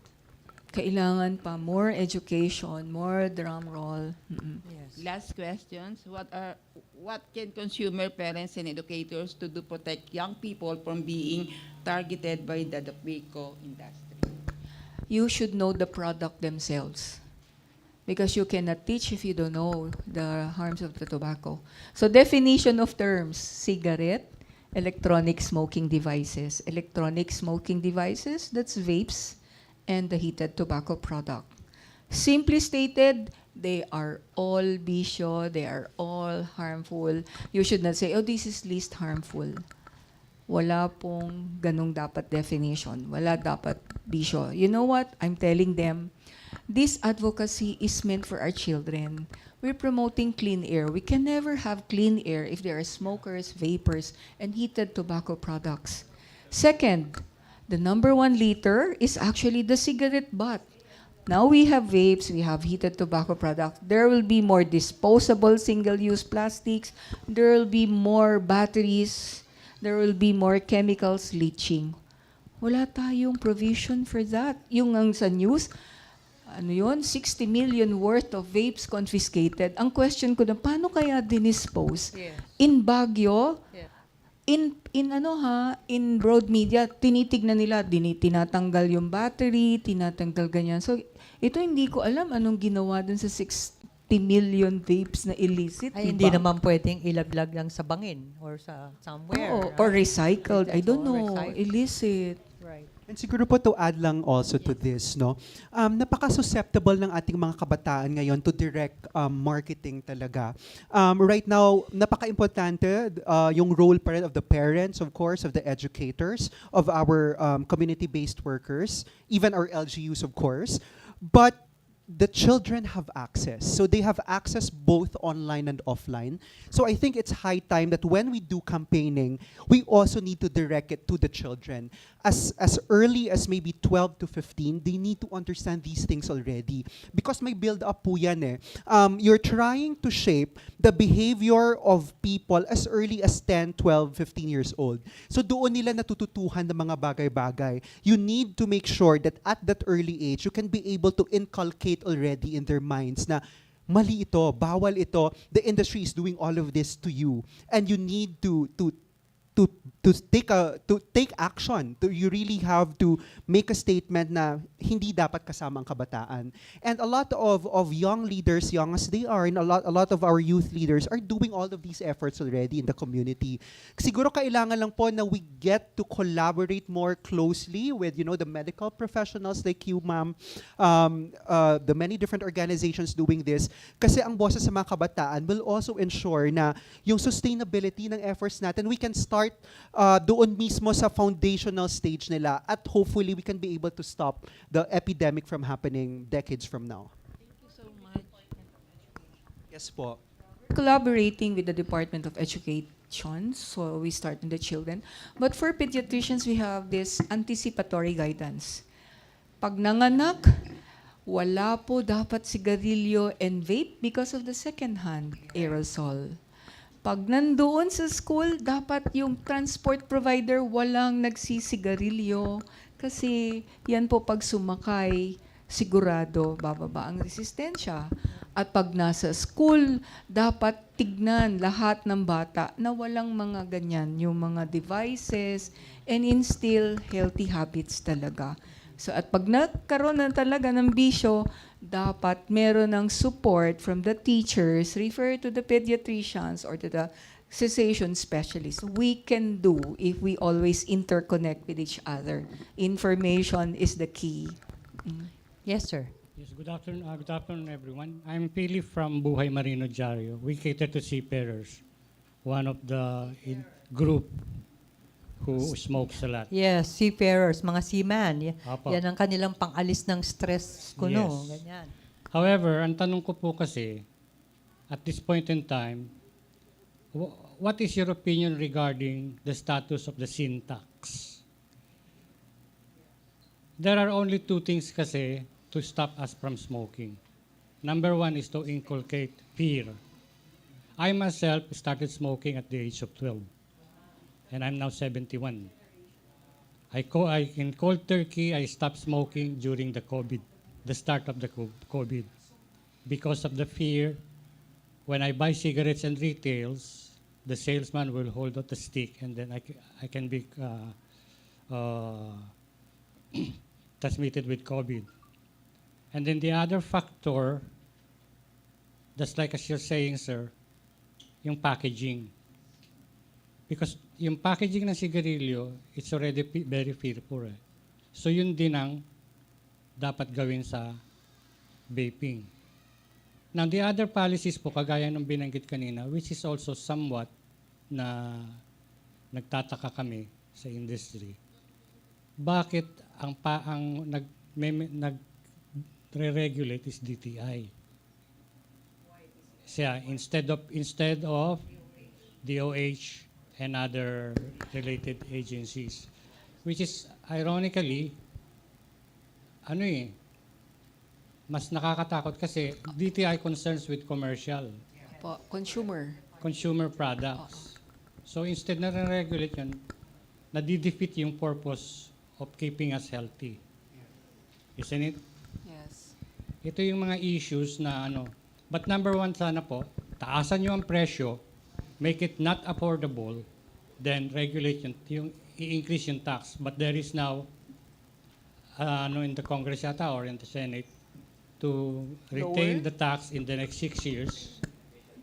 Kailangan pa more education, more drum roll. Last questions. What can consumer, parents, and educators to do protect young people from being targeted by the tobacco industry? You should know the product themselves, because you cannot teach if you don't know the harms of the tobacco. So definition of terms: cigarette, electronic smoking devices. Electronic smoking devices, that's vapes, and the heated tobacco product. Simply stated, they are all bisyo, they are all harmful. You should not say, oh, this is least harmful. Wala pong ganong dapat definition. Wala dapat bisyo. You know what? I'm telling them, this advocacy is meant for our children. We're promoting clean air. We can never have clean air if there are smokers, vapors, and heated tobacco products. Second, the number one leader is actually the cigarette butt. Now we have vapes, we have heated tobacco products. There will be more disposable single-use plastics. There will be more batteries. There will be more chemicals leaching. Wala tayong provision for that. Yung ang sa news, 60 million worth of vapes confiscated. Ang question ko na, paano kaya dinispose? Yes. In Baguio, Yeah. in broad media, tinitignan nila, tinatanggal yung battery, tinatanggal ganyan. So, ito hindi ko alam anong ginawa dun sa 60 million vapes na illicit. Ay, hindi naman pwedeng ilaglag lang sa bangin or sa somewhere. Or recycled. I don't Or know. recycled. Illicit. Right. And siguro po to add lang also to this, no? Napaka-susceptible ng ating mga kabataan ngayon to direct marketing talaga. Right now, napaka-importante yung role pa rin of the parents, of course, of the educators, of our community-based workers, even our LGUs, of course. But the children have access. So they have access both online and offline. So I think it's high time that when we do campaigning, we also need to direct it to the children. As early as maybe 12 to 15, they need to understand these things already. Because may build-up po yan eh. You're trying to shape the behavior of people as early as 10, 12, 15 years old. So doon nila natututuhan ng mga bagay-bagay. You need to make sure that at that early age, you can be able to inculcate already in their minds na mali ito, bawal ito, the industry is doing all of this to you. And you need to take action. You really have to make a statement na hindi dapat kasama ang kabataan. And a lot of young leaders, young as they are, and a lot of our youth leaders are doing all of these efforts already in the community. Siguro kailangan lang po na we get to collaborate more closely with, the medical professionals like you, ma'am, the many different organizations doing this. Kasi ang boses sa mga kabataan will also ensure na yung sustainability ng efforts natin, we can start doon mismo sa foundational stage nila at hopefully we can be able to stop the epidemic from happening decades from now. Thank you so much. Yes po. Collaborating with the Department of Education, so we start in the children. But for pediatricians, we have this anticipatory guidance. Pag nanganak, wala po dapat sigarilyo and vape because of the second-hand aerosol. Pag nandoon sa school, dapat yung transport provider walang nagsisigarilyo kasi yan po pag sumakay, sigurado bababa ang resistensya. At pag nasa school, dapat tignan lahat ng bata na walang mga ganyan, yung mga devices, and instill healthy habits talaga. So at pag nagkaroon na talaga ng bisyo, dapat meron ng support from the teachers, refer to the pediatricians or to the cessation specialists. We can do if we always interconnect with each other. Information is the key. Yes, sir. Yes, good afternoon, everyone. I'm Pili from Buhay Marino Diario. We cater to seafarers, one of the group who smokes a lot. Yes, seafarers, mga seaman. Apo. Yan ang kanilang pang-alis ng stress kuno. Yes. Ganyan. However, ang tanong ko po kasi, at this point in time, what is your opinion regarding the status of the sin tax? There are only two things kasi to stop us from smoking. Number one is to inculcate fear. I myself started smoking at the age of 12, and I'm now 71. In cold turkey, I stopped smoking during the start of the COVID, because of the fear. When I buy cigarettes and retails, the salesman will hold out the stick, and then I can be transmitted with COVID. And then the other factor, just like as you're saying, sir, yung packaging. Because yung packaging ng sigarilyo, it's already very fearful. So yun din ang dapat gawin sa vaping. Now, the other policies po, kagaya ng binanggit kanina, which is also somewhat na nagtataka kami sa industry. Bakit ang nagre-regulate is DTI? Siya, instead of DOH and other related agencies, which is ironically, mas nakakatakot kasi DTI concerns with commercial. Consumer products. So instead na regulate yun, nadidefeat yung purpose of keeping us healthy. Isn't it? Yes. Ito yung mga issues na But number one sana po, taasan nyo ang presyo, make it not affordable, then regulate yung i-increase yung tax. But there is now, in the Congress yata or in the Senate, to retain the tax in the next 6 years,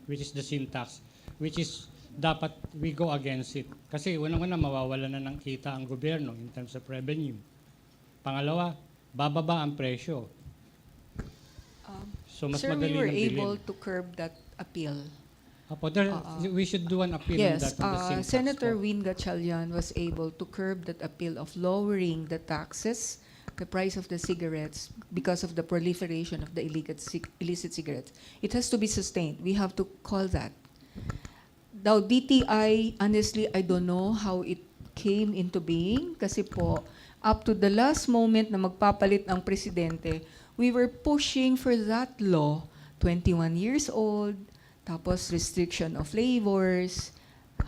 which is the sin tax, which is dapat we go against it. Kasi unang-una mawawala na ng kita ang gobyerno in terms of revenue. Pangalawa, bababa ang presyo. So mas Sir, madali we were ng bilhin. able to curb that appeal. We should do an appeal on Yes, that. On the sin tax Senator po. Win Gatchalian was able to curb that appeal of lowering the taxes, the price of the cigarettes, because of the proliferation of the illicit cigarettes. It has to be sustained. We have to call that. Now, DTI, honestly, I don't know how it came into being kasi po, up to the last moment na magpapalit ang presidente, we were pushing for that law, 21 years old, tapos restriction of flavors,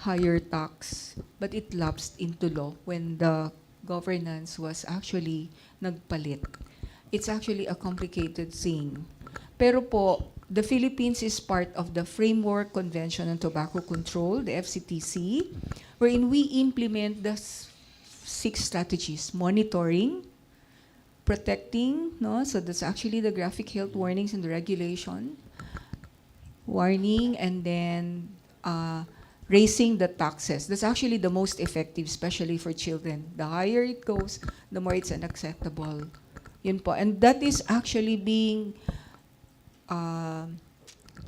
higher tax, but it lapsed into law when the governance was actually nagpalit. It's actually a complicated thing. Pero po, the Philippines is part of the Framework Convention on Tobacco Control, the FCTC, wherein we implement the 6 strategies: monitoring, protecting, so that's actually the graphic health warnings and the regulation, warning, and then raising the taxes. That's actually the most effective, especially for children. The higher it goes, the more it's unacceptable. Yun po. And that is actually being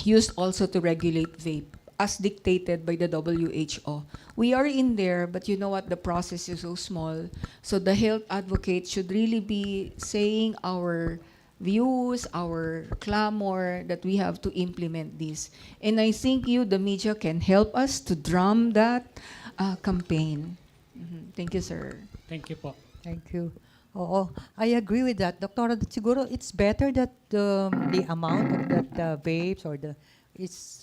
used also to regulate vape, as dictated by the WHO. We are in there, but you know what? The process is so small. So the health advocates should really be saying our views, our clamor, that we have to implement this. And I think you, the media, can help us to drum that campaign. Thank you, sir. Thank you po. Thank you. Oo, I agree with that. Doktora, siguro it's better that the amount of that vapes or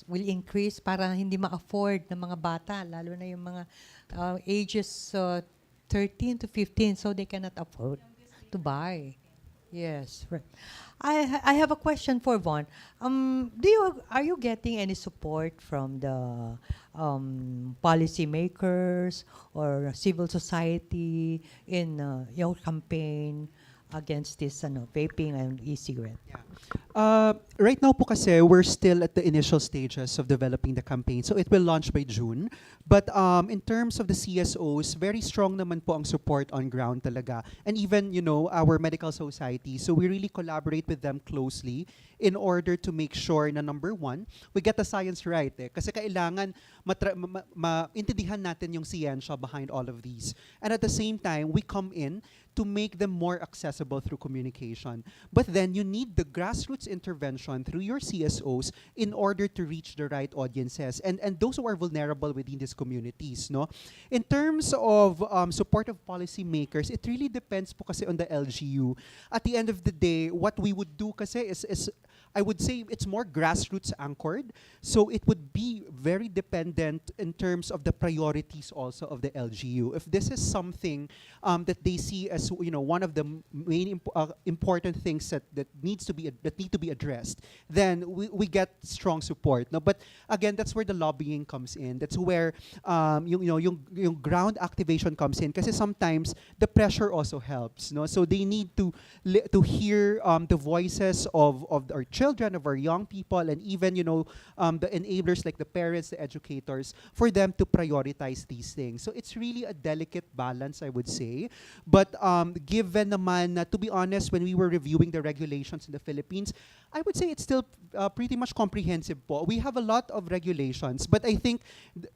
will increase para hindi ma-afford ng mga bata, lalo na yung mga ages 13 to 15, so they cannot afford to buy. Yes, right. I have a question for Von. Are you getting any support from the policymakers or civil society in your campaign against this vaping and e-cigarette? Right now po kasi, we're still at the initial stages of developing the campaign. So it will launch by June. But in terms of the CSOs, very strong naman po ang support on ground talaga. And even, our medical society. So we really collaborate with them closely in order to make sure na number one, we get the science right. Kasi kailangan maintindihan natin yung siyensya behind all of these. And at the same time, we come in to make them more accessible through communication. But then you need the grassroots intervention through your CSOs in order to reach the right audiences and those who are vulnerable within these communities. No? In terms of supportive policymakers, it really depends po kasi on the LGU. At the end of the day, what we would do kasi is I would say it's more grassroots anchored. So it would be very dependent in terms of the priorities also of the LGU. If this is something that they see as one of the main important things that need to be addressed, then we get strong support. No, but again, that's where the lobbying comes in. That's where yung ground activation comes in. Kasi sometimes the pressure also helps. No, so they need to hear the voices of our children, of our young people, and even the enablers like the parents, the educators, for them to prioritize these things. So it's really a delicate balance, I would say. But given naman, to be honest, when we were reviewing the regulations in the Philippines, I would say it's still pretty much comprehensive po. We have a lot of regulations, but I think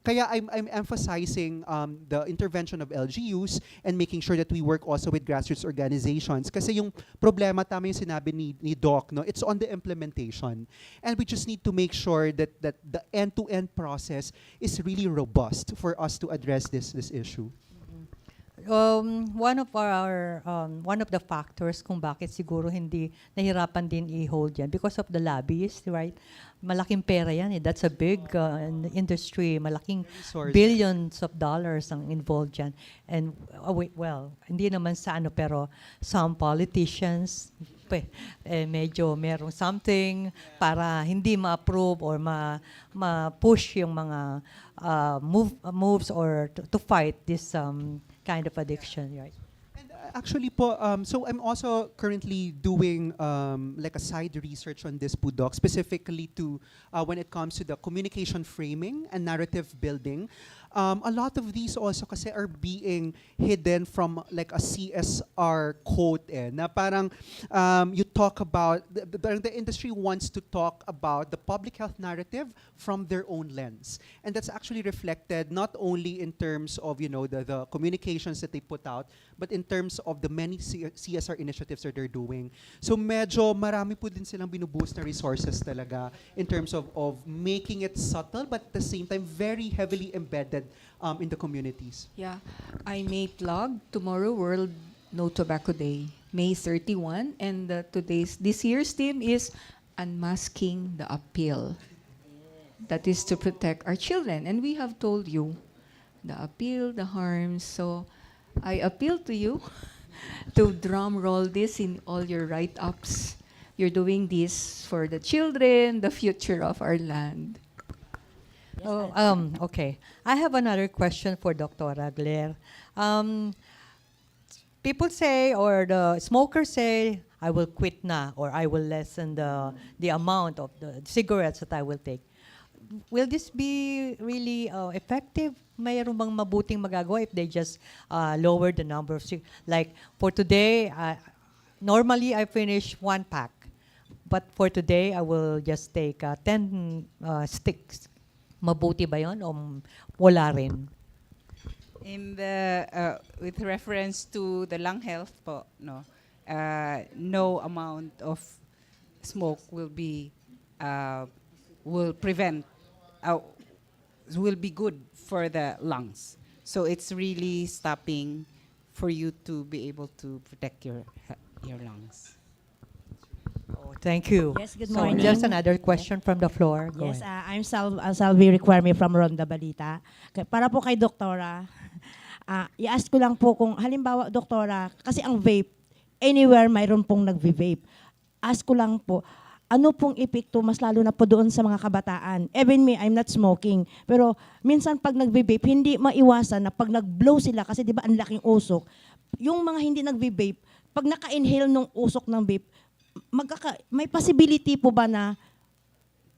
kaya I'm emphasizing the intervention of LGUs and making sure that we work also with grassroots organizations. Kasi yung problema, tama yung sinabi ni Doc, no? It's on the implementation. And we just need to make sure that the end-to-end process is really robust for us to address this issue. One of the factors kung bakit siguro hindi nahirapan din i-hold yan because of the lobbyists, right? Malaking pera yan eh. That's a big industry. Malaking billions of dollars ang involved yan. And well, hindi naman sa pero some politicians medyo merong something para hindi ma-approve or ma-push yung mga moves or to fight this kind of addiction, right? Actually po, so I'm also currently doing like a side research on this po, Doc, specifically to when it comes to the communication framing and narrative building. A lot of these also kasi are being hidden from like a CSR quote na parang you talk about, the industry wants to talk about the public health narrative from their own lens. And that's actually reflected not only in terms of, the communications that they put out, but in terms of the many CSR initiatives that they're doing. So medyo marami po din silang binuboost na resources talaga in terms of making it subtle, but at the same time very heavily embedded in the communities. Yeah, I may plug tomorrow World No Tobacco Day, May 31, and this year's theme is Unmasking the Appeal. That is to protect our children, and we have told you the appeal, the harms. So I appeal to you to drum roll this in all your write-ups. You're doing this for the children, the future of our land. Okay. I have another question for Dr. Agler. People say, or the smokers say, I will quit na, or I will lessen the amount of the cigarettes that I will take. Will this be really effective? Mayroon bang mabuting magagawa if they just lower the number of like for today, normally I finish 1 pack, but for today I will just take 10 sticks. Mabuti ba yun o wala rin? With reference to the lung health po, no amount of smoke will be will be good for the lungs. So it's really stopping for you to be able to protect your lungs. Thank you. Yes, good morning. So just another question from the floor. Go Yes, ahead. I'm Salvi Requirme from Ronda Balita. Para po kay Doktora, i-ask ko lang po kung, halimbawa, Doktora, kasi ang vape, anywhere mayroon pong nagvi-vape. Ask ko lang po, ano pong epekto mas lalo na po doon sa mga kabataan? Even me, I'm not smoking. Pero minsan pag nagvi-vape, hindi maiwasan na pag nag-blow sila, kasi di ba ang laking usok, yung mga hindi nagvi-vape, pag naka-inhale nung usok ng vape, may possibility po ba na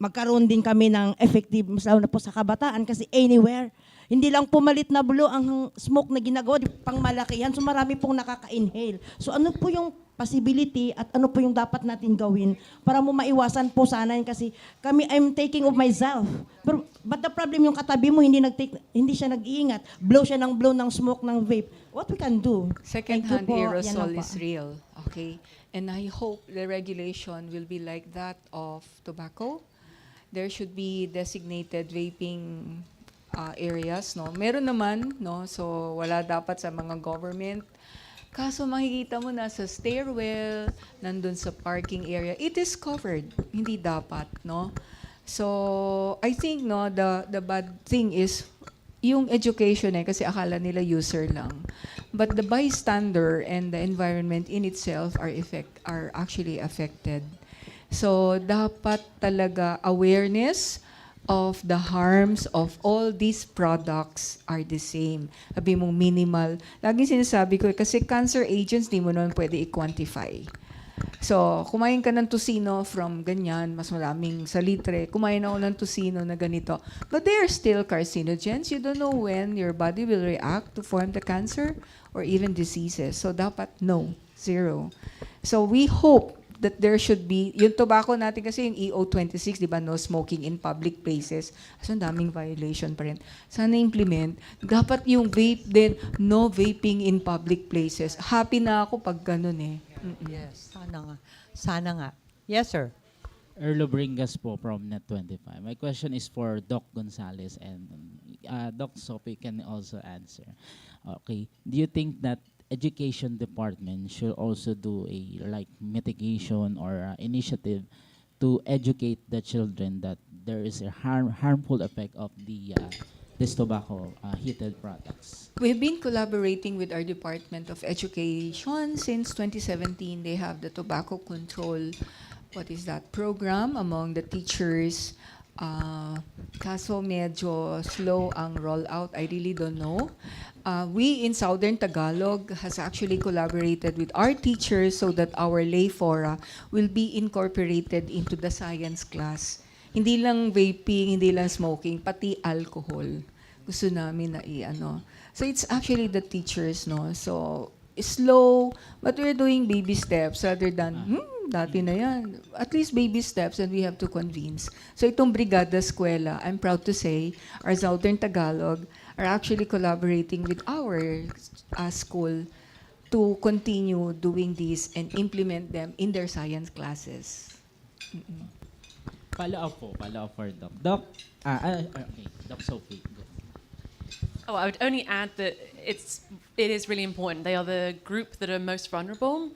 magkaroon din kami ng effective, mas lalo na po sa kabataan, kasi anywhere, Hindi lang pumalit na blue ang smoke na ginagawa, pang malakihan. So marami pong nakaka-inhale. So ano po yung possibility at ano po yung dapat natin gawin para mo maiwasan po sana yun kasi kami, I'm taking of myself. But the problem yung katabi mo, hindi siya nag-iingat. Blow siya ng blow ng smoke ng vape. What we can do? Second-hand Yan aerosol lang po. is real, okay? And I hope the regulation will be like that of tobacco. There should be designated vaping areas, no? Meron naman, no? So wala dapat sa mga government. Kaso makikita mo na sa stairwell, nandun sa parking area, it is covered. Hindi dapat, no? So I think, no, the bad thing is yung education kasi akala nila user lang. But the bystander and the environment in itself are actually affected. So dapat talaga awareness of the harms of all these products are the same. Sabi mong minimal. Laging sinasabi ko, kasi cancer agents, di mo naman pwede i-quantify. So, kumain ka ng tusino from ganyan, mas maraming salitre. Kumain ako ng tusino na ganito. But they are still carcinogens. You don't know when your body will react to form the cancer or even diseases. So, dapat no, zero. So, we hope that there should be, yung tobacco natin kasi yung EO26, di ba, no smoking in public places. So, ang daming violation pa rin. Sana implement. Dapat yung vape din, no vaping in public places. Happy na ako pag ganun eh. Yes, sana nga. Sana nga. Yes, sir. Erlo Bringas po from Net25. My question is for Doc Gonzales and Doc Sophie can also answer. Okay, do you think that education department should also do a like mitigation or initiative to educate the children that there is a harmful effect of this tobacco heated products? We've been collaborating with our Department of Education since 2017. They have the tobacco control, program among the teachers. Kaso medyo slow ang rollout. I really don't know. We in Southern Tagalog has actually collaborated with our teachers so that our lay fora will be incorporated into the science class. Hindi lang vaping, hindi lang smoking, pati alcohol. Gusto namin na i-ano. So it's actually the teachers, no? So slow, but we're doing baby steps rather than, dati na yan. At least baby steps and we have to convince. So itong Brigada Eskwela, I'm proud to say, our Southern Tagalog are actually collaborating with our school to continue doing this and implement them in their science classes. Follow up for Doc. Doc, okay, Doc Sophie. Go. Oh, I would only add that it is really important. They are the group that are most vulnerable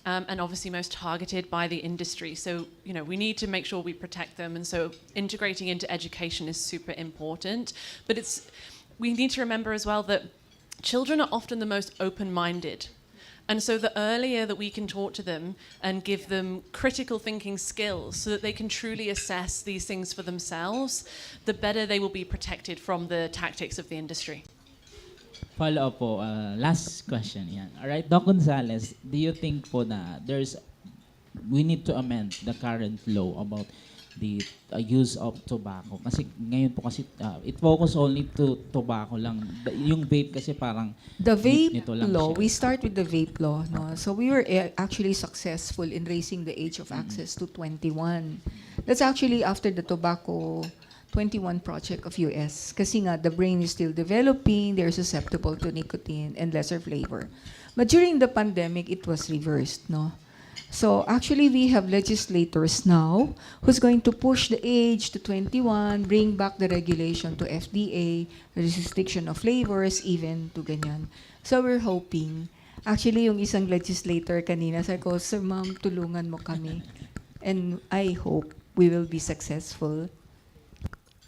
and obviously most targeted by the industry. So, we need to make sure we protect them. And so integrating into education is super important. But we need to remember as well that children are often the most open-minded. And so the earlier that we can talk to them and give them critical thinking skills so that they can truly assess these things for themselves, the better they will be protected from the tactics of the industry. Follow up po, last question yan. Alright, Doc Gonzales, do you think po na we need to amend the current law about the use of tobacco? Kasi ngayon po kasi it focus only to tobacco lang. Yung vape kasi parang the vape nito lang law, siya. we start with the vape law. No? So we were actually successful in raising the age of access to 21. That's actually after the tobacco 21 project of US. Kasi nga, the brain is still developing, they're susceptible to nicotine and lesser flavor. But during the pandemic, it was reversed, no? So actually, we have legislators now who's going to push the age to 21, bring back the regulation to FDA, restriction of flavors, even to ganyan. So we're hoping. Actually, yung isang legislator kanina, sabi ko, Sir Ma'am, tulungan mo kami. And I hope we will be successful.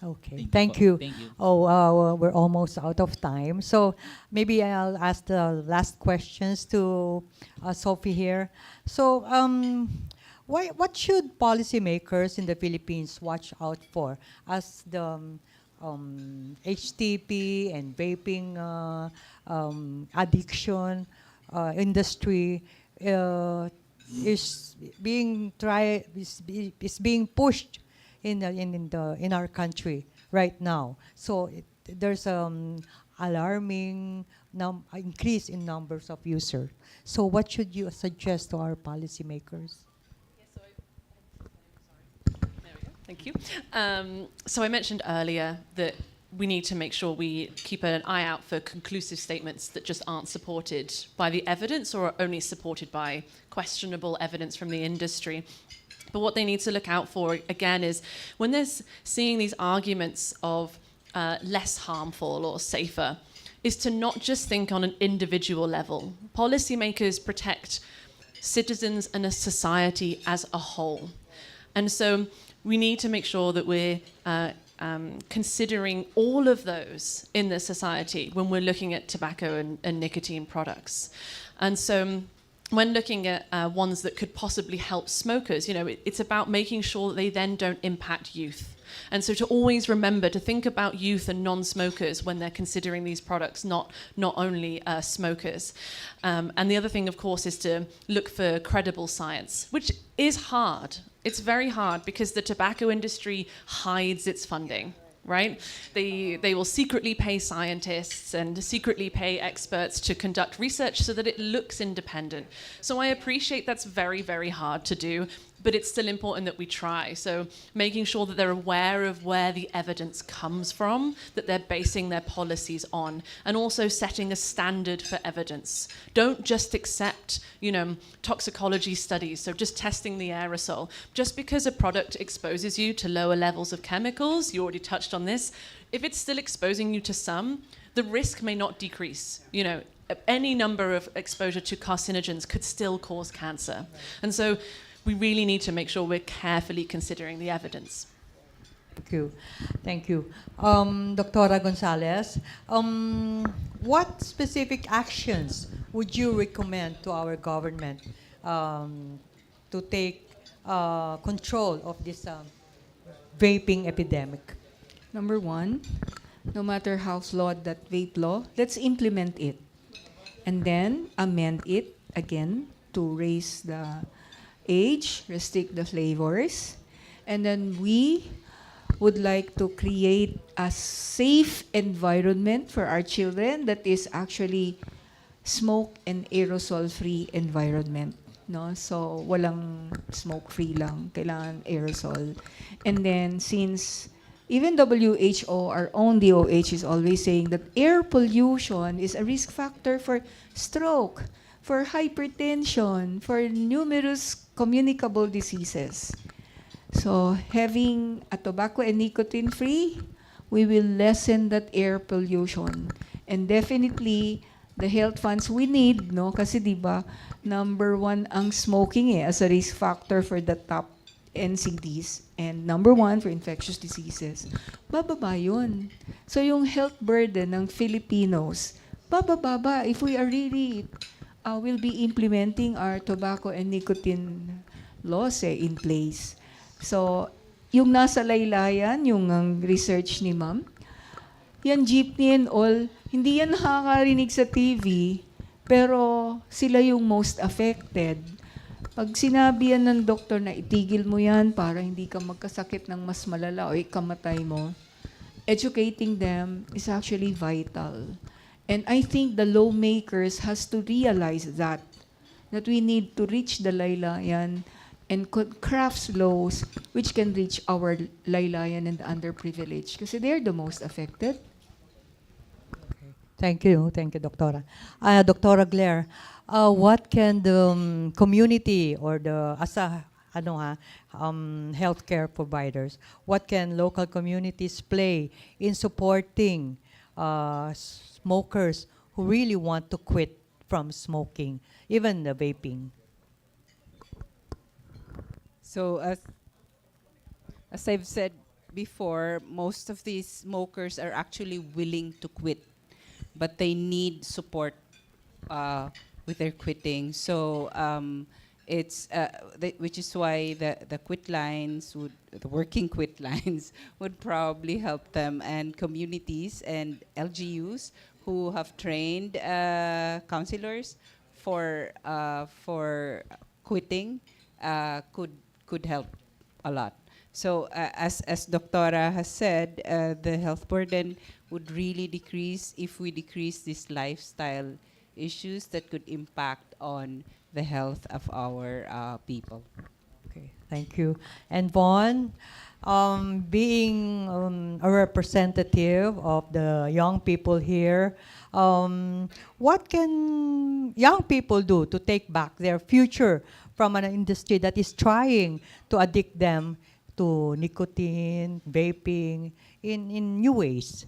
Okay, thank you. Thank you. We're almost out of time. So maybe I'll ask the last questions to Sophie here. So what should policymakers in the Philippines watch out for as the HTP and vaping addiction industry is being pushed in our country right now. So there's alarming increase in numbers of users. So what should you suggest to our policymakers? Thank you. So I mentioned earlier that we need to make sure we keep an eye out for conclusive statements that just aren't supported by the evidence or are only supported by questionable evidence from the industry. But what they need to look out for, again, is when they're seeing these arguments of less harmful or safer, is to not just think on an individual level. Policymakers protect citizens and a society as a whole. And so we need to make sure that we're considering all of those in the society when we're looking at tobacco and nicotine products. And so when looking at ones that could possibly help smokers, it's about making sure that they then don't impact youth. And so to always remember to think about youth and non-smokers when they're considering these products, not only smokers. And the other thing, of course, is to look for credible science, which is hard. It's very hard because the tobacco industry hides its funding. Right? They will secretly pay scientists and secretly pay experts to conduct research so that it looks independent. So I appreciate that's very, very hard to do, but it's still important that we try. So making sure that they're aware of where the evidence comes from, that they're basing their policies on, and also setting a standard for evidence. Don't just accept, toxicology studies, so just testing the aerosol. Just because a product exposes you to lower levels of chemicals, you already touched on this, if it's still exposing you to some, the risk may not decrease. Any number of exposure to carcinogens could still cause cancer. And so we really need to make sure we're carefully considering the evidence. Thank you. Dr. Gonzalez, what specific actions would you recommend to our government to take control of this vaping epidemic? Number one, no matter how flawed that vape law, let's implement it. And then amend it again to raise the age, restrict the flavors. And then we would like to create a safe environment for our children that is actually smoke and aerosol-free environment. No? So, walang smoke-free lang. Kailangan aerosol. And then, since even WHO, our own DOH, is always saying that air pollution is a risk factor for stroke, for hypertension, for numerous communicable diseases. So, having a tobacco and nicotine-free, we will lessen that air pollution. And definitely, the health funds we need, no? Kasi diba, number one ang smoking as a risk factor for the top NCDs. And number one for infectious diseases. Bababa yun. So, yung health burden ng Filipinos, bababa if we are really will be implementing our tobacco and nicotine laws in place. So, yung nasa laylayan, yung research ni ma'am, yan jeepney and all, hindi yan nakakarinig sa TV, pero sila yung most affected. Pag sinabi yan ng doktor na itigil mo yan para hindi ka magkasakit ng mas malala o ikamatay mo, educating them is actually vital. And I think the lawmakers has to realize that we need to reach the laylayan and craft laws which can reach our laylayan and the underprivileged kasi they're the most affected. Thank you, Doctora. Doctora Claire, what can the community or the healthcare providers, what can local communities play in supporting smokers who really want to quit from smoking, even the vaping? So as I've said before, most of these smokers are actually willing to quit, but they need support with their quitting. So which is why the quit lines the working quit lines would probably help them, and communities and LGUs who have trained counselors for quitting could help a lot. So as Doctora has said, the health burden would really decrease if we decrease these lifestyle issues that could impact on the health of our people. Okay, thank you. And Vaughn, being a representative of the young people here, what can young people do to take back their future from an industry that is trying to addict them to nicotine, vaping, in new ways?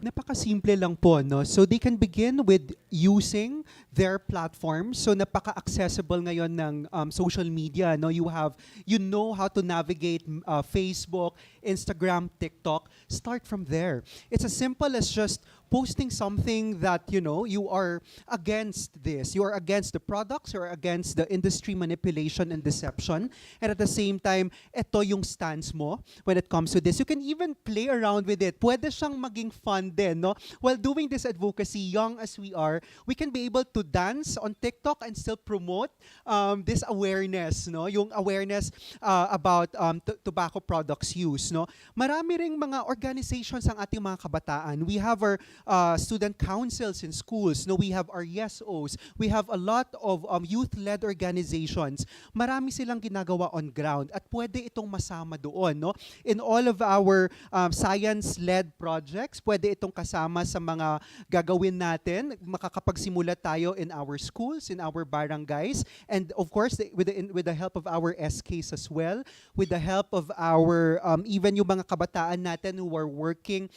Napakasimple lang po, no? So they can begin with using their platforms. So napaka-accessible ngayon ng social media, no? You know how to navigate Facebook, Instagram, TikTok. Start from there. It's as simple as just posting something that, you are against this. You are against the products, you are against the industry manipulation and deception. And at the same time, ito yung stance mo when it comes to this. You can even play around with it. Pwede siyang maging fun din, no? While doing this advocacy, young as we are, we can be able to dance on TikTok and still promote this awareness, no? Yung awareness about tobacco products use, no? Marami ring mga organizations ang ating mga kabataan. We have our student councils in schools, no? We have our YESOs. We have a lot of youth-led organizations. Marami silang ginagawa on ground at pwede itong masama doon, no? In all of our science-led projects, pwede itong kasama sa mga gagawin natin. Makakapagsimula tayo in our schools, in our barangays, and of course, with the help of our SKs as well, with the help of our, even yung mga kabataan natin who are working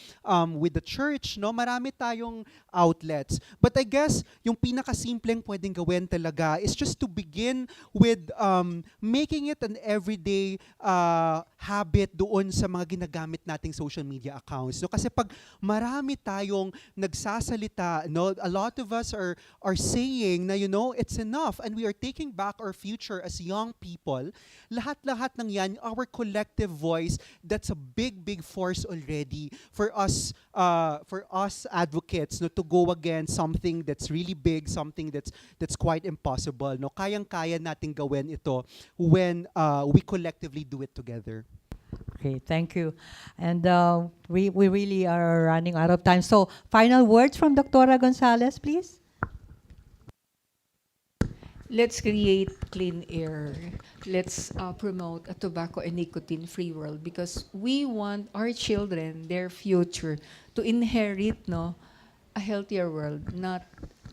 with the church, no? Marami tayong outlets. But I guess, yung pinakasimpleng pwedeng gawin talaga is just to begin with making it an everyday habit doon sa mga ginagamit nating social media accounts. No? Kasi pag marami tayong nagsasalita, no, a lot of us are saying na, it's enough and we are taking back our future as young people. Lahat-lahat ng yan, our collective voice, that's a big force already for us advocates, no, to go against something that's really big, something that's quite impossible. No, kayang-kaya nating gawin ito when we collectively do it together. Okay, thank you. And we really are running out of time. So, final words from Dr. Gonzalez, please. Let's create clean air. Let's promote a tobacco and nicotine-free world because we want our children, their future, to inherit a healthier world.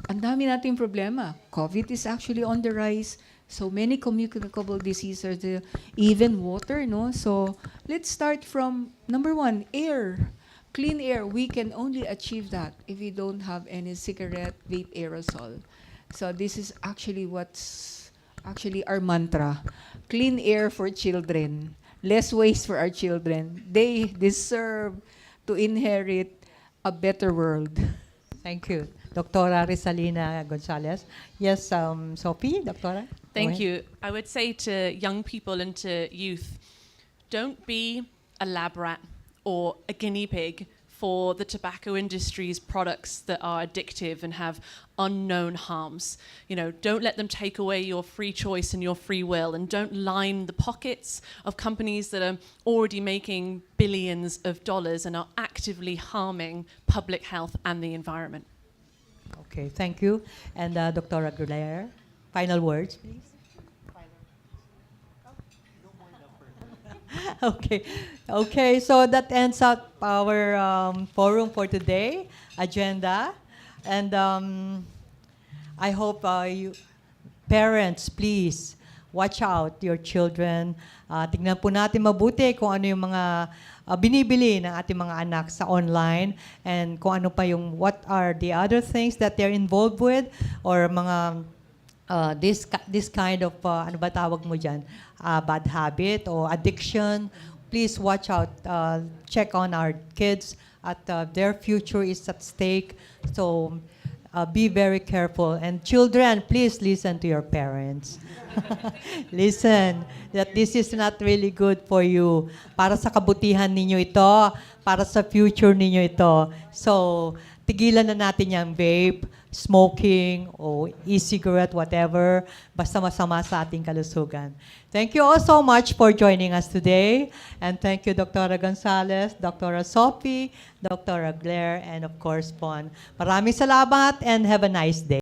Ang dami nating problema. COVID is actually on the rise. So many communicable diseases, even water, no? So let's start from number one, air. Clean air. We can only achieve that if we don't have any cigarette, vape, aerosol. So this is actually what's actually our mantra. Clean air for children. Less waste for our children. They deserve to inherit a better world. Thank you. Dr. Rizalina Gonzalez. Yes, Sophie, Doctora? Thank you. I would say to young people and to youth, don't be a lab rat or a guinea pig for the tobacco industry's products that are addictive and have unknown harms. Don't let them take away your free choice and your free will, and don't line the pockets of companies that are already making billions of dollars and are actively harming public health and the environment. Okay, thank you. And Dr. Aguilera, final words, please. Okay, so that ends up our forum for today, agenda. And I hope you parents, please watch out your children. Tignan po natin mabuti kung ano yung mga binibili ng ating mga anak sa online, and kung ano pa yung what are the other things that they're involved with, or mga this kind of ano ba tawag mo dyan, bad habit or addiction. Please watch out, check on our kids, at their future is at stake. So be very careful, and children, please listen to your parents. Listen, that this is not really good for you. Para sa kabutihan ninyo ito, para sa future ninyo ito. So, tigilan na natin yung vape, smoking o e-cigarette, whatever, basta masama sa ating kalusugan. Thank you all so much for joining us today. And thank you, Dr. Gonzalez, Dr. Sophie, Dr. Blair, and of course, Pon. Maraming salamat and have a nice day.